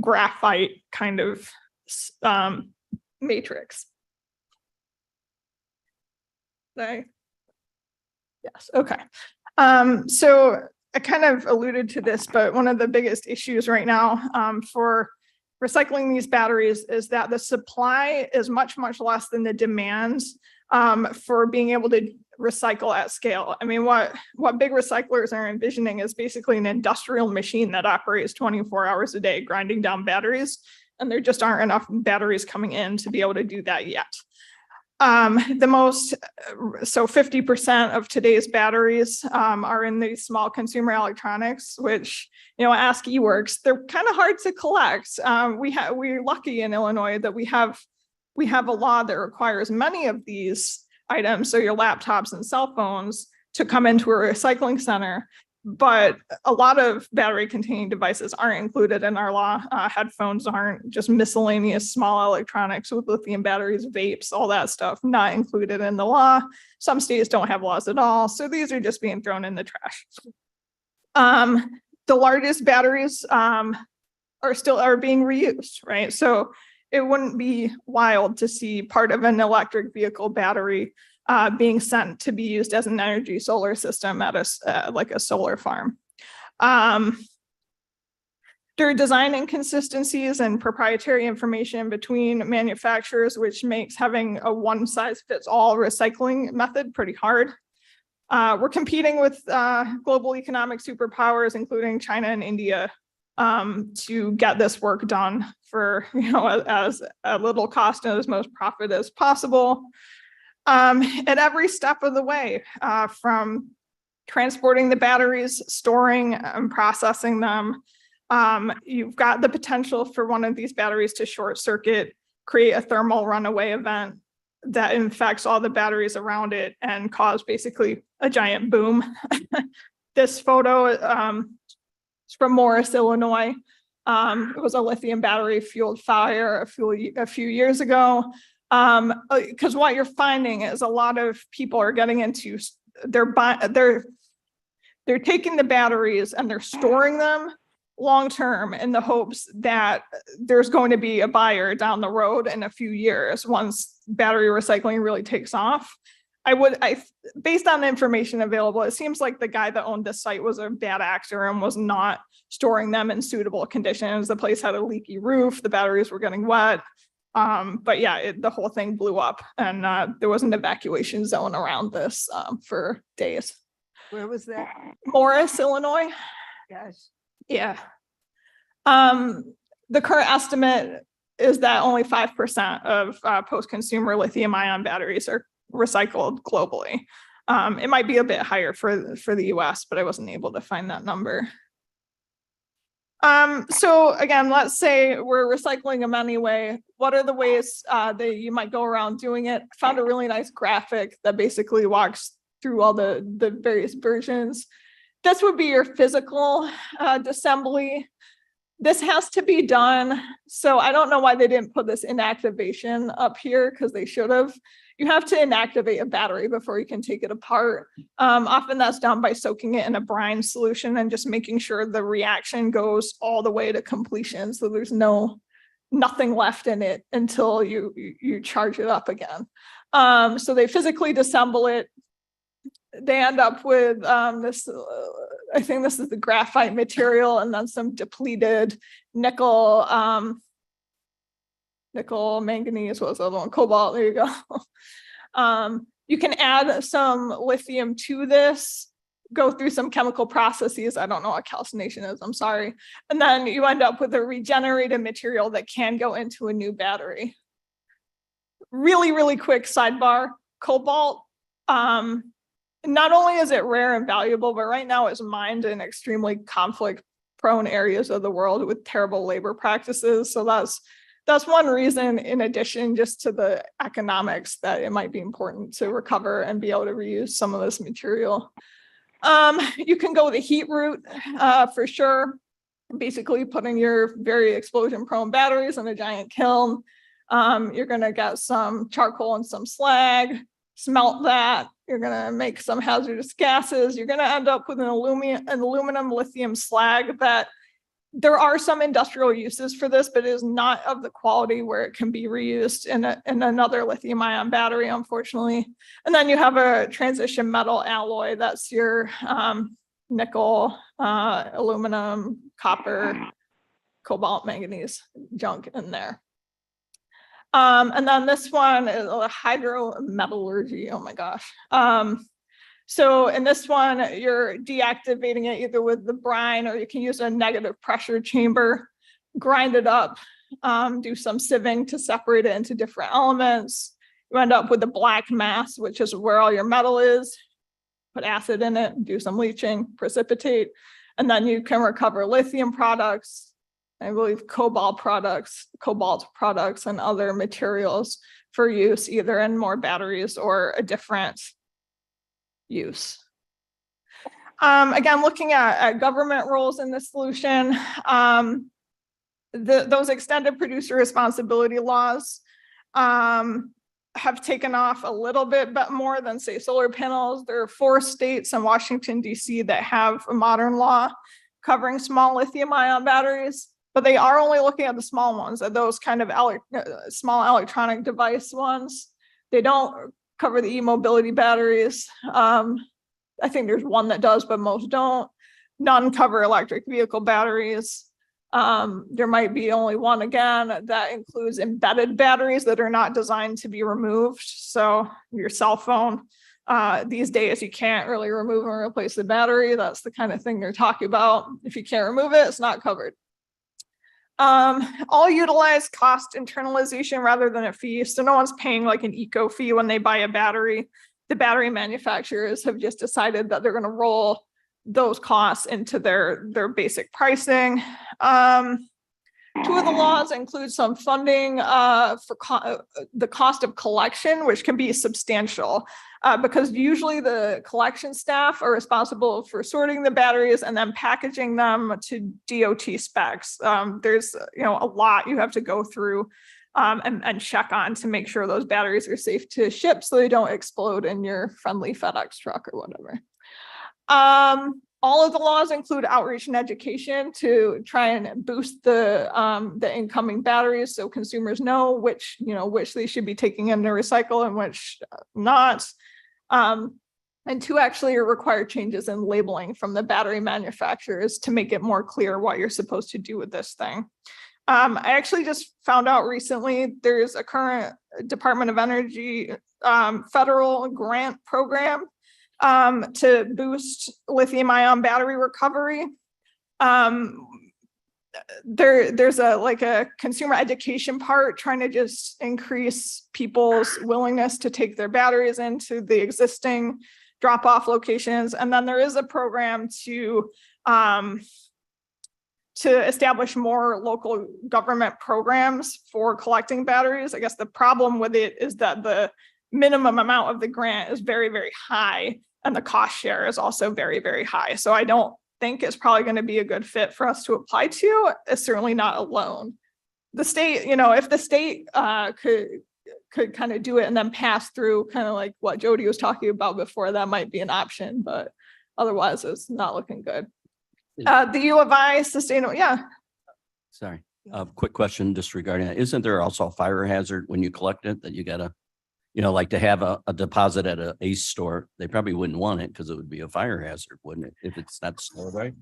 graphite kind of matrix. Yes, okay. So I kind of alluded to this, but one of the biggest issues right now for recycling these batteries is that the supply is much, much less than the demands for being able to recycle at scale. I mean, what big recyclers are envisioning is basically an industrial machine that operates 24 hours a day, grinding down batteries, and there just aren't enough batteries coming in to be able to do that yet. So 50% of today's batteries are in these small consumer electronics, which, ask eWorks, they're kind of hard to collect. We're lucky in Illinois that we have a law that requires many of these items, so your laptops and cell phones, to come into a recycling center. But a lot of battery containing devices aren't included in our law. Headphones aren't, just miscellaneous small electronics with lithium batteries, vapes, all that stuff, not included in the law. Some states don't have laws at all. So these are just being thrown in the trash. The largest batteries are being reused, right? So it wouldn't be wild to see part of an electric vehicle battery being sent to be used as an energy solar system at like a solar farm. There are design inconsistencies and proprietary information between manufacturers, which makes having a one-size-fits-all recycling method pretty hard. We're competing with global economic superpowers, including China and India, to get this work done for, as little cost and as most profit as possible. At every step of the way, from transporting the batteries, storing and processing them, you've got the potential for one of these batteries to short circuit, create a thermal runaway event that infects all the batteries around it and cause basically a giant boom. This photo is from Morris, Illinois. It was a lithium battery fueled fire a few years ago. Because what you're finding is a lot of people are getting into, they're taking the batteries and they're storing them long-term in the hopes that there's going to be a buyer down the road in a few years once battery recycling really takes off. Based on the information available, it seems like the guy that owned this site was a bad actor and was not storing them in suitable conditions. The place had a leaky roof, the batteries were getting wet. But yeah, the whole thing blew up and there was an evacuation zone around this for days. Where was that? Morris, Illinois. Gosh. Yeah. The current estimate is that only 5% of post-consumer lithium ion batteries are recycled globally. It might be a bit higher for the US, but I wasn't able to find that number. So again, let's say we're recycling them anyway. What are the ways that you might go around doing it? I found a really nice graphic that basically walks through all the various versions. This would be your physical disassembly. This has to be done. So I don't know why they didn't put this inactivation up here, because they should have. You have to inactivate a battery before you can take it apart. Often that's done by soaking it in a brine solution and just making sure the reaction goes all the way to completion. So there's nothing left in it until you charge it up again. So they physically disassemble it. They end up with this, I think this is the graphite material, and then some depleted nickel nickel, manganese, what was the other one? Cobalt, there you go. You can add some lithium to this, go through some chemical processes. I don't know what calcination is, I'm sorry. And then you end up with a regenerated material that can go into a new battery. Really, really quick sidebar, cobalt. Not only is it rare and valuable, but right now it's mined in extremely conflict-prone areas of the world with terrible labor practices. So that's one reason, in addition just to the economics, that it might be important to recover and be able to reuse some of this material. You can go the heat route for sure. Basically putting your very explosion-prone batteries in a giant kiln. You're gonna get some charcoal and some slag, smelt that. You're gonna make some hazardous gases. You're gonna end up with an aluminum lithium slag that there are some industrial uses for this, but it is not of the quality where it can be reused in another lithium ion battery, unfortunately. And then you have a transition metal alloy. That's your nickel, aluminum, copper, cobalt, manganese junk in there. And then this one is hydrometallurgy. Oh my gosh. So in this one, you're deactivating it either with the brine, or you can use a negative pressure chamber, grind it up, do some sieving to separate it into different elements. You end up with a black mass, which is where all your metal is. Put acid in it, do some leaching, precipitate, and then you can recover lithium products, I believe cobalt products, and other materials for use either in more batteries or a different use. Again, looking at government roles in the solution, those extended producer responsibility laws have taken off a little bit, but more than say solar panels. There are 4 states and Washington, D.C. that have a modern law covering small lithium ion batteries, but they are only looking at the small ones, at those kind of small electronic device ones. They don't cover the e-mobility batteries. I think there's one that does, but most don't. None cover electric vehicle batteries. There might be only one again that includes embedded batteries that are not designed to be removed. So your cell phone, these days you can't really remove and replace the battery. That's the kind of thing they're talking about. If you can't remove it, it's not covered. All utilize cost internalization rather than a fee. So no one's paying like an eco fee when they buy a battery. The battery manufacturers have just decided that they're going to roll those costs into their basic pricing. 2 of the laws include some funding for the cost of collection, which can be substantial because usually the collection staff are responsible for sorting the batteries and then packaging them to DOT specs. There's a lot you have to go through and check on to make sure those batteries are safe to ship so they don't explode in your friendly FedEx truck or whatever. All of the laws include outreach and education to try and boost the incoming batteries, so consumers know which they should be taking in to recycle and which not. And 2 actually require changes in labeling from the battery manufacturers to make it more clear what you're supposed to do with this thing. I actually just found out recently there's a current Department of Energy federal grant program to boost lithium ion battery recovery. There's a consumer education part trying to just increase people's willingness to take their batteries into the existing drop-off locations. And then there is a program to establish more local government programs for collecting batteries. I guess the problem with it is that the minimum amount of the grant is very, very high, and the cost share is also very, very high. So I don't think it's probably going to be a good fit for us to apply to. It's certainly not a loan. The state, if the state could kind of do it and then pass through, kind of like what Jody was talking about before, that might be an option, but otherwise it's not looking good. The U of I sustainable, yeah. Sorry, quick question just regarding that. Isn't there also a fire hazard when you collect it that you gotta, like to have a deposit at a Ace store? They probably wouldn't want it because it would be a fire hazard, wouldn't it? If it's not stored right.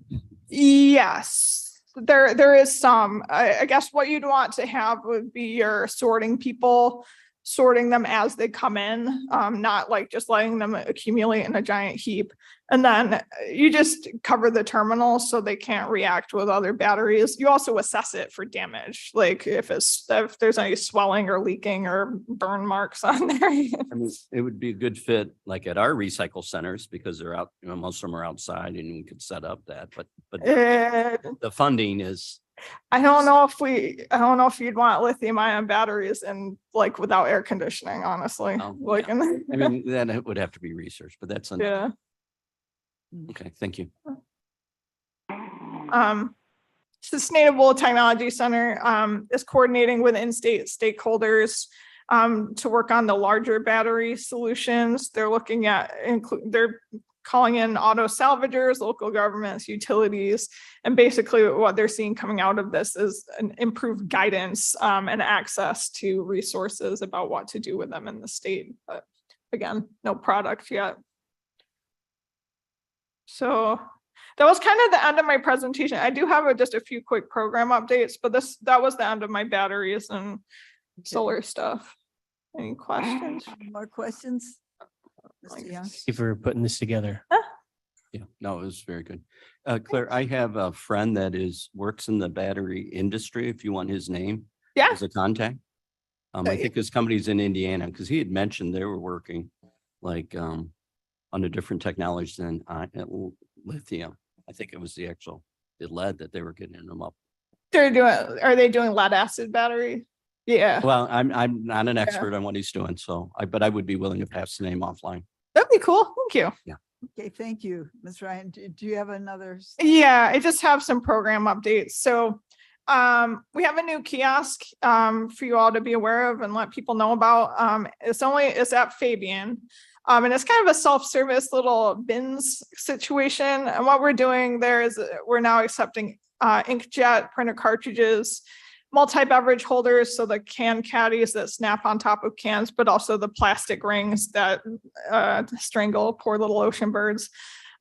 Yes. there is some, I guess what you'd want to have would be your sorting people, sorting them as they come in, not like just letting them accumulate in a giant heap. And then you just cover the terminals so they can't react with other batteries. You also assess it for damage, like if there's any swelling or leaking or burn marks on there. I mean, it would be a good fit like at our recycle centers because they're out, you know, most of them are outside and we could set up that, but the funding is, I don't know if you'd want lithium ion batteries and like without air conditioning, honestly. Oh, Like, I mean, then it would have to be researched, but that's, yeah. okay, thank you. Sustainable Technology Center is coordinating with in-state stakeholders to work on the larger battery solutions. They're looking at they're calling in auto salvagers, local governments, utilities, and basically what they're seeing coming out of this is an improved guidance and access to resources about what to do with them in the state. But again, no product yet. So that was kind of the end of my presentation. I do have just a few quick program updates, but that was the end of my batteries and solar stuff. Any questions? More questions? Mr. Young? Thank you for putting this together. Yeah, no, it was very good. Claire, I have a friend that works in the battery industry, if you want his name. Yeah. As a contact. I think his company's in Indiana, because he had mentioned they were working like on a different technology than lithium. I think it was the lead that they were getting them up. Are they doing lead acid battery? Yeah, Well, I'm not an expert on what he's doing, so but I would be willing to pass the name offline. that'd be cool. Thank you. Okay, thank you. Ms. Ryan, do you have another? Yeah, I just have some program updates. So we have a new kiosk for you all to be aware of and let people know about. It's at Fabian. And it's kind of a self-service little bins situation. And what we're doing there is we're now accepting inkjet printer cartridges, multi-beverage holders, so the can caddies that snap on top of cans, but also the plastic rings that strangle poor little ocean birds,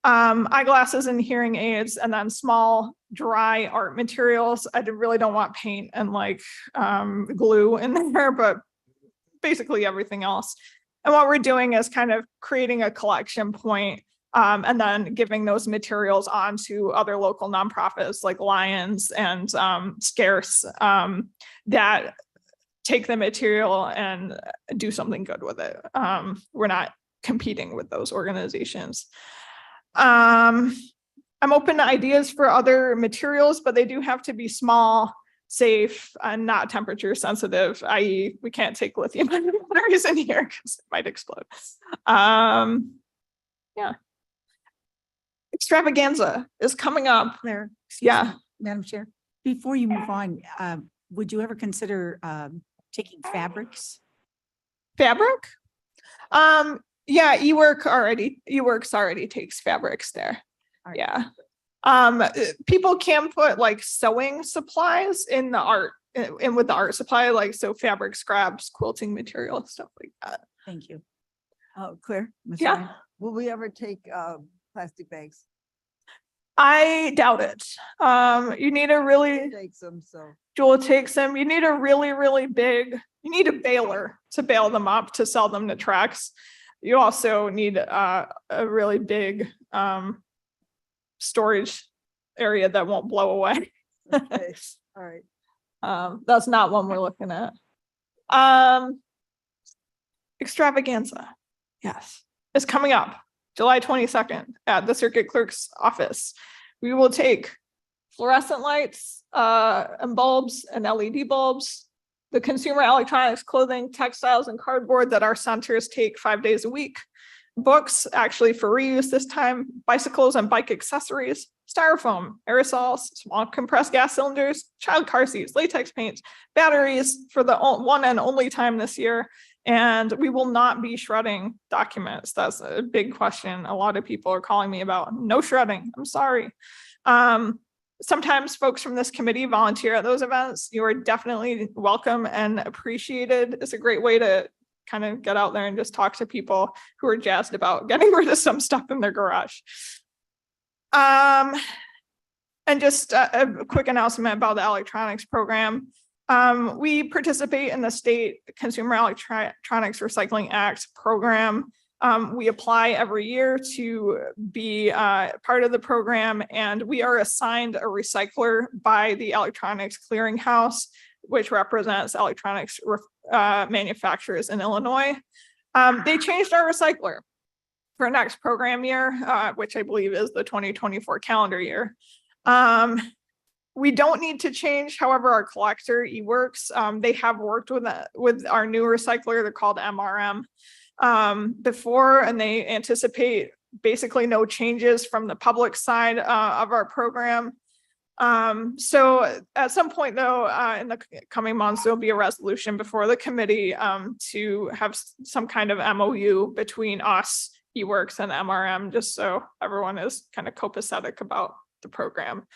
eyeglasses and hearing aids, and then small dry art materials. I really don't want paint and like glue in there, but basically everything else. And what we're doing is kind of creating a collection point, and then giving those materials on to other local nonprofits like Lions and Scarce that take the material and do something good with it. We're not competing with those organizations. I'm open to ideas for other materials, but they do have to be small, safe, and not temperature sensitive, i.e. we can't take lithium batteries in here because it might explode. Yeah. Extravaganza is coming up. Claire. Yeah. Madam Chair, before you move on, would you ever consider taking fabrics? Fabric? Yeah, eWorks already takes fabrics there. All right. Yeah. People can put like sewing supplies in the art, and with the art supply, like so fabric scraps, quilting material, stuff like that. Thank you. Oh, Claire? Ms. Yeah. Ryan, will we ever take plastic bags? I doubt it. You need a really, Take some, so. Jewel takes them, you need a really big, you need a baler to bale them up to sell them to trucks. You also need a really big storage area that won't blow away. Okay, all right. That's not one we're looking at. Extravaganza, yes, it's coming up July 22nd at the circuit clerk's office. We will take fluorescent lights and bulbs and LED bulbs, the consumer electronics, clothing, textiles, and cardboard that our centers take 5 days a week, books actually for reuse this time, bicycles and bike accessories, styrofoam, aerosols, small compressed gas cylinders, child car seats, latex paints, batteries for the one and only time this year. And we will not be shredding documents. That's a big question. A lot of people are calling me about no shredding. I'm sorry. Sometimes folks from this committee volunteer at those events. You are definitely welcome and appreciated. It's a great way to kind of get out there and just talk to people who are jazzed about getting rid of some stuff in their garage. And just a quick announcement about the electronics program. We participate in the State Consumer Electronics Recycling Act program. We apply every year to be part of the program, and we are assigned a recycler by the Electronics Clearinghouse, which represents electronics manufacturers in Illinois. They changed our recycler for next program year, which I believe is the 2024 calendar year. We don't need to change, however, our collector eWorks. They have worked with our new recycler. They're called MRM before, and they anticipate basically no changes from the public side of our program. So at some point though, in the coming months, there'll be a resolution before the committee to have some kind of MOU between us, eWorks, and MRM, just so everyone is kind of copacetic about the program.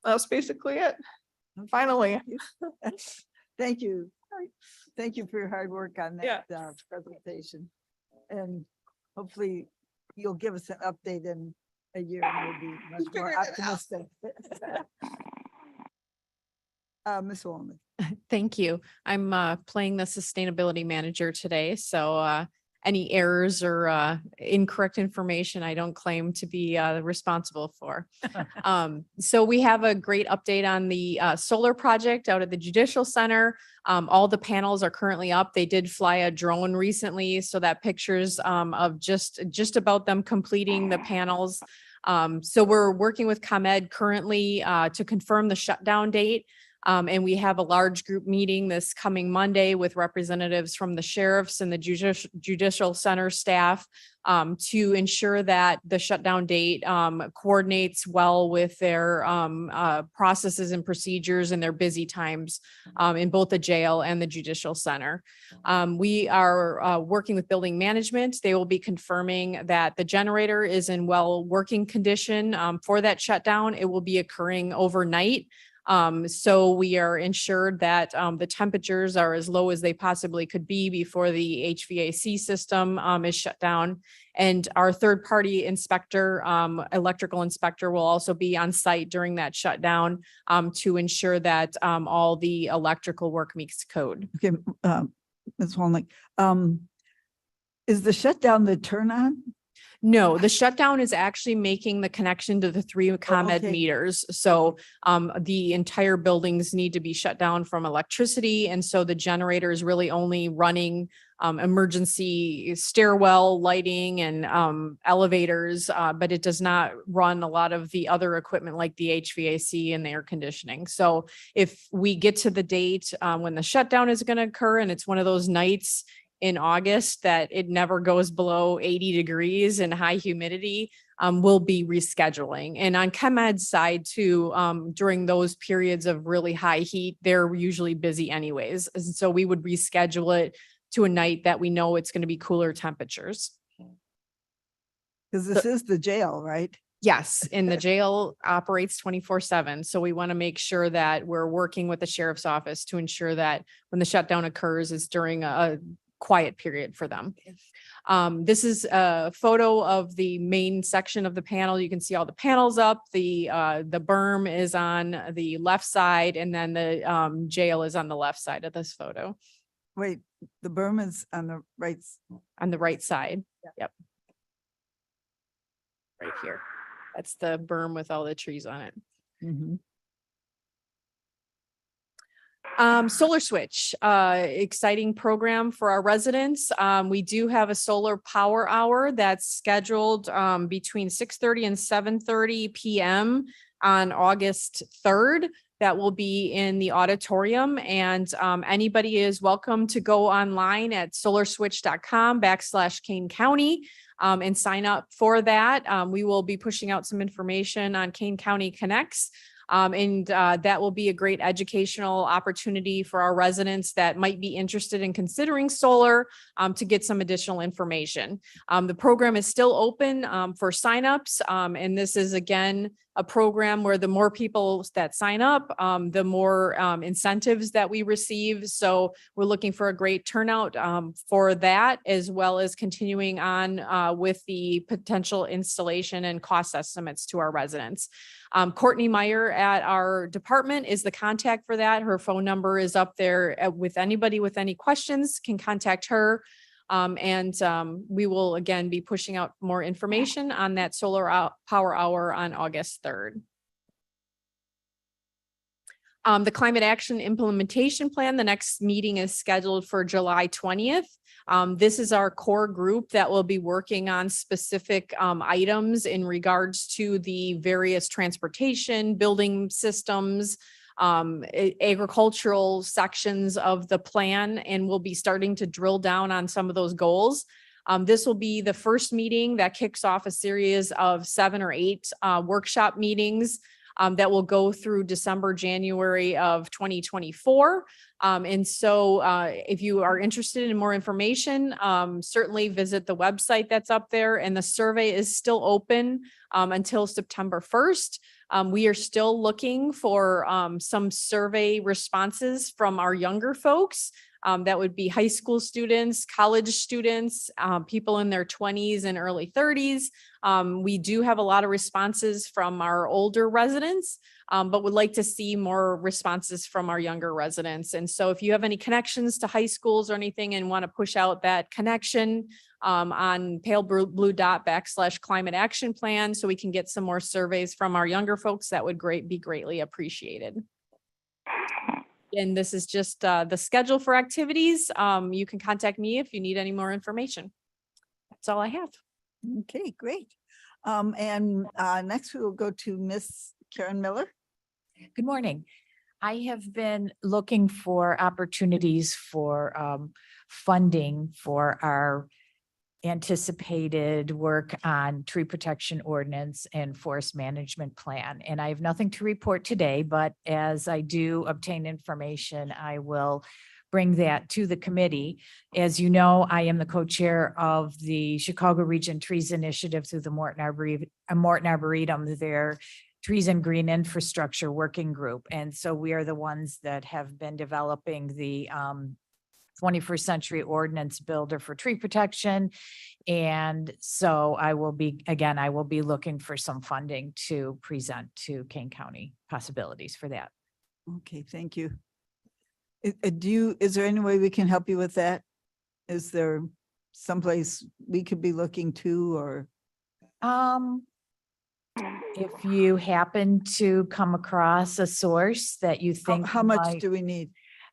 That's basically it. Finally. Thank you. Thank you for your hard work on Yeah. that presentation. And hopefully you'll give us an update in a year, maybe much more Figure it out. optimistic. Ms. Walman. Thank you. I'm playing the sustainability manager today, so any errors or incorrect information, I don't claim to be responsible for. So we have a great update on the solar project out at the Judicial Center. All the panels are currently up. They did fly a drone recently, so that pictures of just about them completing the panels. So we're working with ComEd currently to confirm the shutdown date. And we have a large group meeting this coming Monday with representatives from the sheriffs and the judicial center staff to ensure that the shutdown date coordinates well with their processes and procedures and their busy times in both the jail and the judicial center. We are working with building management. They will be confirming that the generator is in well working condition for that shutdown. It will be occurring overnight. So we are ensured that the temperatures are as low as they possibly could be before the HVAC system is shut down. And our third party inspector, electrical inspector, will also be on site during that shutdown to ensure that all the electrical work meets code. Okay, Ms. Walnick, is the shutdown the turn on? No, the shutdown is actually making the connection to the three ComEd okay. meters. So the entire buildings need to be shut down from electricity. And so the generator is really only running emergency stairwell lighting and elevators, but it does not run a lot of the other equipment like the HVAC and the air conditioning. So if we get to the date when the shutdown is going to occur, and it's one of those nights in August that it never goes below 80 degrees and high humidity, we'll be rescheduling. And on ComEd's side too, during those periods of really high heat, they're usually busy anyways. And so we would reschedule it to a night that we know it's going to be cooler temperatures. Because this is the jail, right? Yes, and the jail operates 24/7. So we want to make sure that we're working with the sheriff's office to ensure that when the shutdown occurs, it's during a quiet period for them. This is a photo of the main section of the panel. You can see all the panels up. The berm is on the left side, and then the jail is on the left side of this photo. Wait, the berm is on the right. On the right side. Yep. Right here. That's the berm with all the trees on it. Mhm. Solar Switch, exciting program for our residents. We do have a solar power hour that's scheduled between 6:30 and 7:30 p.m. on August 3rd. That will be in the auditorium, and anybody is welcome to go online at solarswitch.com/Kane County and sign up for that. We will be pushing out some information on Kane County Connects. And that will be a great educational opportunity for our residents that might be interested in considering solar to get some additional information. The program is still open for signups, and this is again a program where the more people that sign up, the more incentives that we receive. So we're looking for a great turnout for that, as well as continuing on with the potential installation and cost estimates to our residents. Courtney Meyer at our department is the contact for that. Her phone number is up there with anybody with any questions can contact her. We will again be pushing out more information on that power hour on August 3rd. The Climate Action Implementation Plan, the next meeting is scheduled for July 20th. This is our core group that will be working on specific items in regards to the various transportation, building systems, agricultural sections of the plan, and we'll be starting to drill down on some of those goals. This will be the first meeting that kicks off a series of 7 or 8 workshop meetings that will go through December, January of 2024. If you are interested in more information, certainly visit the website that's up there, and the survey is still open until September 1st. We are still looking for some survey responses from our younger folks. That would be high school students, college students, people in their 20s and early 30s. We do have a lot of responses from our older residents, but would like to see more responses from our younger residents. And so if you have any connections to high schools or anything and want to push out that connection on paleblue.climate action plan, so we can get some more surveys from our younger folks, that would be greatly appreciated. And this is just the schedule for activities. You can contact me if you need any more information. That's all I have. Okay, great. Next we will go to Miss Karen Miller. Good morning. I have been looking for opportunities for funding for our anticipated work on tree protection ordinance and forest management plan. And I have nothing to report today, but as I do obtain information, I will bring that to the committee. As you know, I am the co-chair of the Chicago Region Trees Initiative through the Morton Arboretum, their Trees and Green Infrastructure Working Group. And so we are the ones that have been developing the 21st Century Ordinance Builder for tree protection. And so I will be looking for some funding to present to Kane County possibilities for that. Okay, thank you. Is there any way we can help you with that? Is there someplace we could be looking to, or? If you happen to come across a source that you think. How much do we need?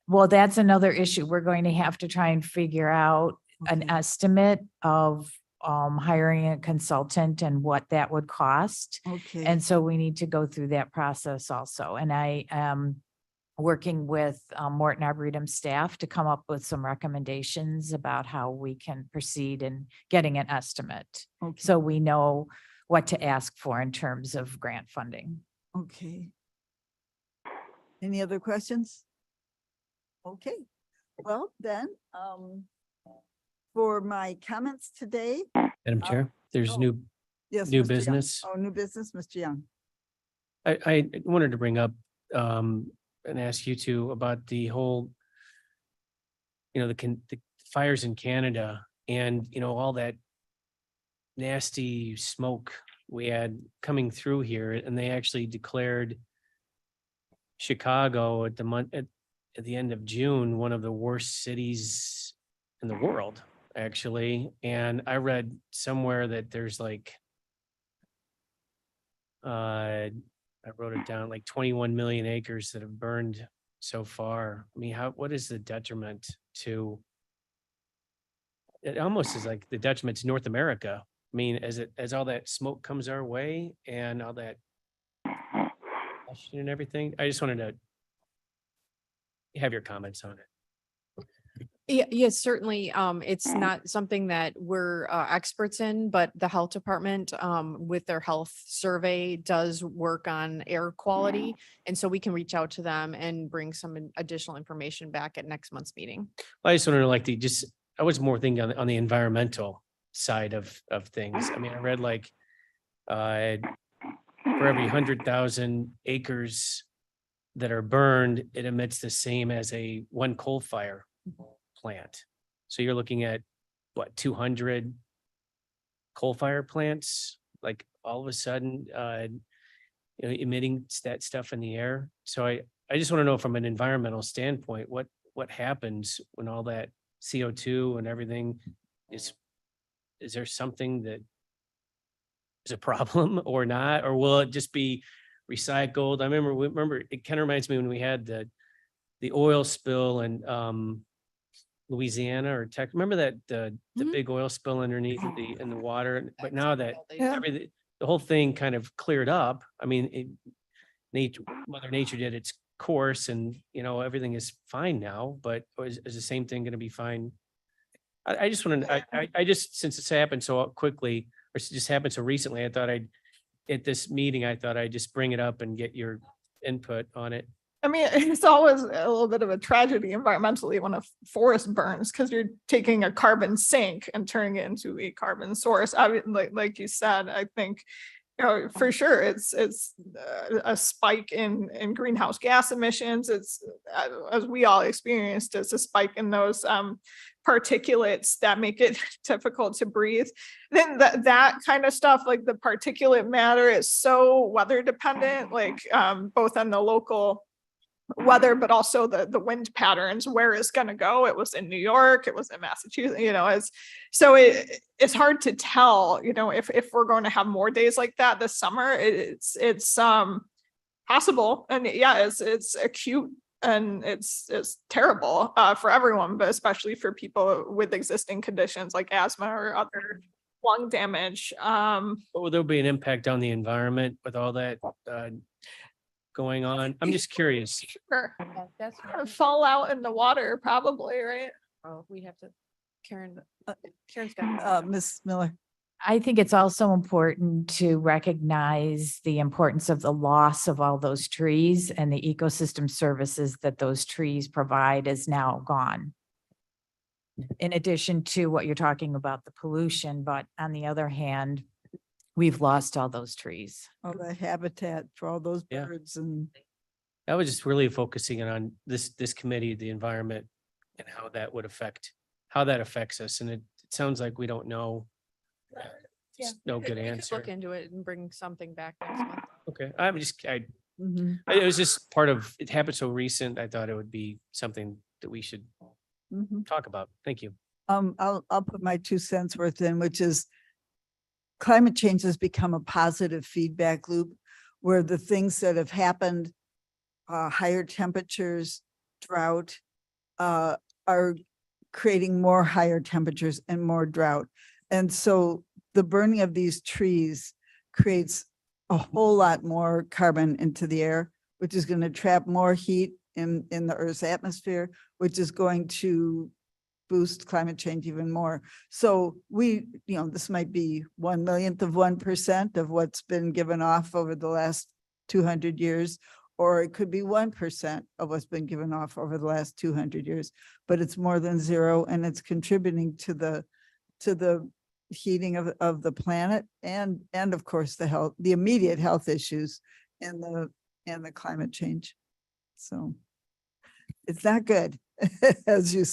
Well, that's another issue. We're going to have to try and figure out an Okay. estimate of hiring a consultant and what that would cost. Okay. And so we need to go through that process also. And I am working with Morton Arboretum staff to come up with some recommendations about how we can proceed in getting an estimate. Okay. So we know what to ask for in terms of grant funding. Okay. Any other questions? Okay, well then, for my comments today, Madam Chair, there's oh, new yes. New Mr. Young. business. Oh, new business, Mr. Young. I wanted to bring up and ask you two about the whole, the fires in Canada and, all that nasty smoke we had coming through here, and they actually declared Chicago at the end of June, one of the worst cities in the world, actually. And I read somewhere that there's I wrote it down, 21 million acres that have burned so far. I mean, what is the detriment to? It almost is like the detriment to North America. I mean, as all that smoke comes our way and all that and everything. I just wanted to have your comments on it. Yes, certainly. It's not something that we're experts in, but the health department with their health survey does work on air quality. And so we can reach out to them and bring some additional information back at next month's meeting. I just wanted to I was more thinking on the environmental side of things. I mean, I read for every 100,000 acres that are burned, it emits the same as a one coal fire plant. So you're looking at what, 200 coal fire plants, like all of a sudden, emitting that stuff in the air. So I just want to know from an environmental standpoint, what happens when all that CO2 and everything is there something that is a problem or not, or will it just be recycled? I remember, it kind of reminds me when we had the oil spill in Louisiana or Texas. Remember that the Mhm. big oil spill underneath in the water, but now that Yeah. everything, the whole thing kind of cleared up. I mean, Mother Nature did its course and, everything is fine now, but is the same thing going to be fine? I just want to, I just, since it's happened so quickly, or it just happened so recently, at this meeting, I thought I'd just bring it up and get your input on it. I mean, it's always a little bit of a tragedy environmentally when a forest burns because you're taking a carbon sink and turning it into a carbon source. I mean, like you said, I think, for sure, it's a spike in greenhouse gas emissions. It's as we all experienced, it's a spike in those particulates that make it difficult to breathe. Then that kind of stuff, like the particulate matter, is so weather dependent, like both on the local weather, but also the wind patterns, where it's going to go. It was in New York, it was in Massachusetts, it's hard to tell, if we're going to have more days like that this summer. It's possible. And yeah, it's acute and it's terrible for everyone, but especially for people with existing conditions like asthma or other lung damage. But will there be an impact on the environment with all that going on? I'm just curious. Sure. That's, Fallout in the water, probably, right? we have to, Karen's got. Ms. Miller. I think it's also important to recognize the importance of the loss of all those trees, and the ecosystem services that those trees provide is now gone. In addition to what you're talking about, the pollution, but on the other hand, we've lost all those trees. All the habitat for all those Yeah. birds and I was just really focusing on this committee, the environment, and how that affects us. And it sounds like we don't know. Just no good We could answer. Look into it and bring something back next month. Okay, Mhm, it was just part of, it happened so recent. I thought it would be something that we should mhm. talk about. Thank you. I'll put my 2 cents worth in, which is climate change has become a positive feedback loop where the things that have happened, higher temperatures, drought, are creating more higher temperatures and more drought. And so the burning of these trees creates a whole lot more carbon into the air, which is going to trap more heat in the Earth's atmosphere, which is going to boost climate change even more. So this might be 1/1,000,000th of 1% of what's been given off over the last 200 years, or it could be 1% of what's been given off over the last 200 years, but it's more than zero, and it's contributing to the heating of the planet and of course the immediate health issues and the climate change. So it's not good. As you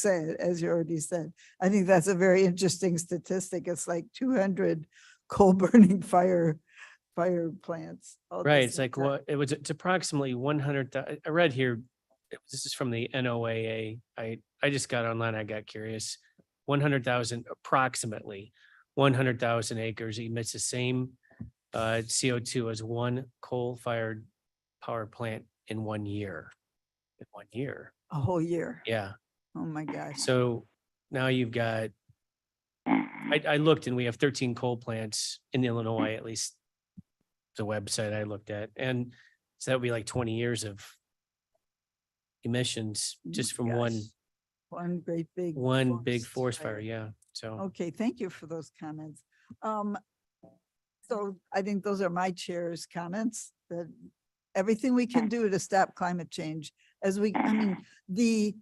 already said. I think that's a very interesting statistic. It's like 200 coal burning fire plants. all at the Right, it's same like time. it's approximately 100. I read here, this is from the NOAA. I just got online, I got curious. 100,000, approximately 100,000 acres emits the same CO2 as one coal-fired power plant in 1 year. In 1 year, A whole year. yeah. Oh, my gosh. So now you've got, I looked and we have 13 coal plants in Illinois, at least the website I looked at. And so that would be like 20 years of emissions just from one Gosh. One great big. big forest fire. Yeah. So, Okay, thank you for those comments. So I think those are my chair's comments, that everything we can do to stop climate change the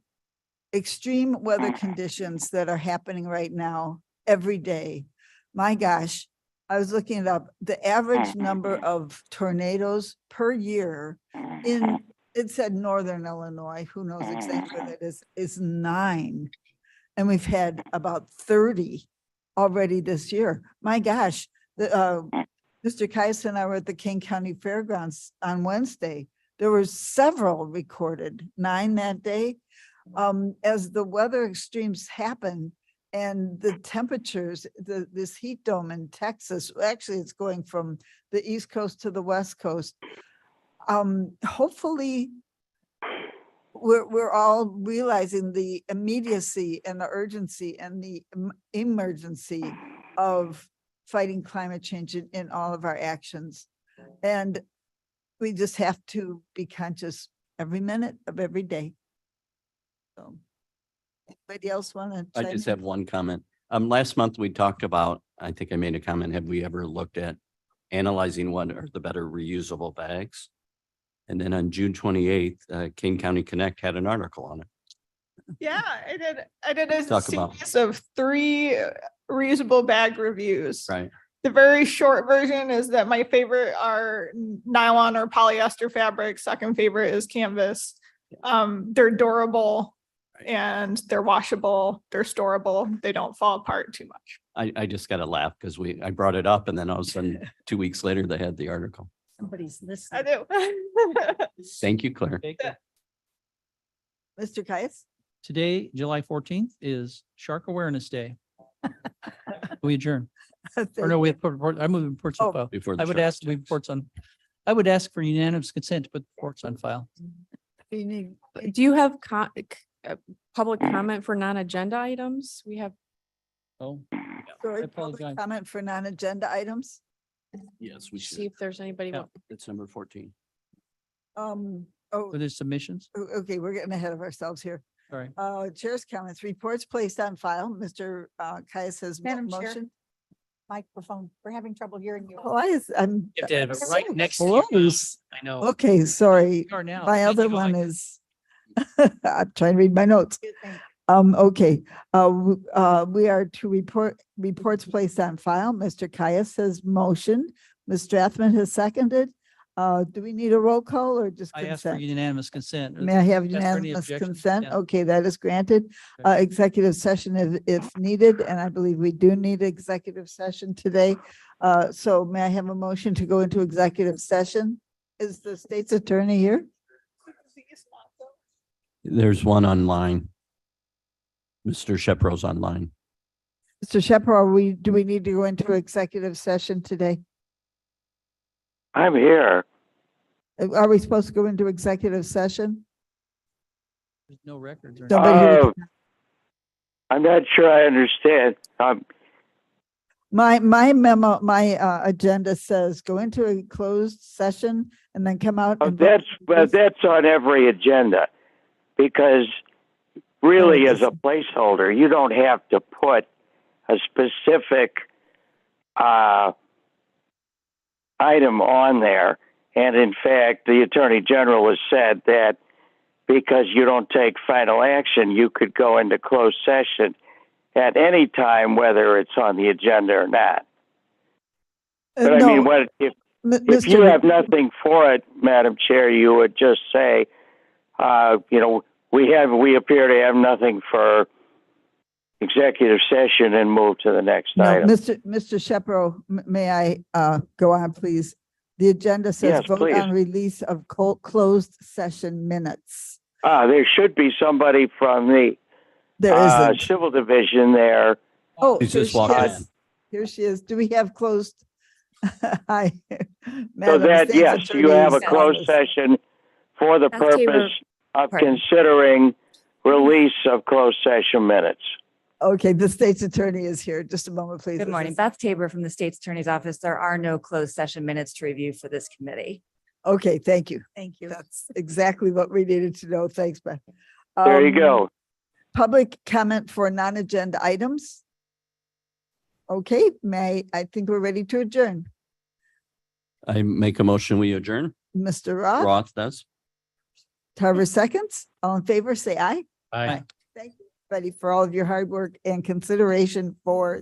extreme weather conditions that are happening right now, every day. My gosh, I was looking it up, the average number of tornadoes per year in, it said northern Illinois, who knows exactly what that is 9. And we've had about 30 already this year. My gosh, Mr. Kais and I were at the King County Fairgrounds on Wednesday. There were several recorded, 9 that day. As the weather extremes happen and the temperatures, this heat dome in Texas, actually it's going from the East Coast to the West Coast. Hopefully we're all realizing the immediacy and the urgency and the emergency of fighting climate change in all of our actions. And we just have to be conscious every minute of every day. So, anybody else want to? I just have one comment. Last month we talked about, I think I made a comment, have we ever looked at analyzing what are the better reusable bags? And then on June 28th, King County Connect had an article on it. Yeah, I did a Talk about- series of 3 reusable bag reviews. Right. The very short version is that my favorite are nylon or polyester fabric. Second favorite is canvas. They're durable and they're washable. They're storable. They don't fall apart too much. I just got to laugh because I brought it up and then all of a sudden 2 weeks later, they had the article. Somebody's I listening. do. Thank you, Claire. Okay, Mr. Kais? today, July 14th is Shark Awareness Day. We adjourn. Or no, we have, I move reports on Oh. file. Before the I would shark ask, we attacks. reports on, I would ask for unanimous consent to put reports on file. You need- Do you have public comment for non-agenda items? We have, Oh, Sorry, apologize. public comment for non-agenda items. Yes, we see should. if there's anybody. Yeah. It's number 14. Oh, were there submissions? okay, we're getting ahead of ourselves here. Sorry. Chair's comments, reports placed on file. Mr. Kais has Madam Chair. motion. Microphone, we're having trouble hearing you. Oh, I'm. You have to have it right so next to your mouth. close. I know. Okay, sorry. You are now. My Then other you go one like- is, I'm trying to read my notes. Good thing. Okay, we are to reports placed on file. Mr. Caius has motioned. Ms. Strathman has seconded. Do we need a roll call or just I asked for consent? unanimous consent. May I have Ask for any unanimous objections? consent? Yeah. Okay, that is granted. Okay. Executive session if needed, and I believe we do need executive session today. So may I have a motion to go into executive session? Is the state's attorney here? There's one online. Mr. Shepro's online. Mr. Shepherd, do we need to go into executive session today? I'm here. Are we supposed to go into executive session? There's no records. or Nobody anything. here- I'm not sure I understand. My memo, my agenda says go into a closed session and then come out. and vote. That's on every agenda because really Oh, as a placeholder, you don't have to put a specific item on there. And in fact, the Attorney General has said that because you don't take final action, you could go into closed session at any time, whether it's on the agenda or not. But I No, mean, if you Mr. have nothing for it, Madam Chair, you would just say, we appear to have nothing for executive session and move to the next No, item. Mr. Shepro, may I go on, please? The agenda says Yes, vote please. on release of closed session minutes. There should be somebody from the There isn't. civil division there. Oh, He's here just she walking is. in. Here she is. Do we have closed? Hi. So Madam that, State's yes, you have a Attorney's closed Office. session for the That's Tabor. purpose of Pardon. considering release of closed session minutes. Okay, the state's attorney is here. Just a moment, please. Good This morning. is- Beth Tabor from the State's Attorney's Office. There are no closed session minutes to review for this committee. Okay, thank you. Thank you. That's exactly what we needed to know. Thanks, Beth. There you go. Public comment for non-agenda items. Okay, I think we're ready to adjourn. I make a motion, we adjourn. Mr. Roth, Roth does. Tarver seconds. All in favor, say aye. Bye. Thank you, everybody, for all of your hard work and consideration for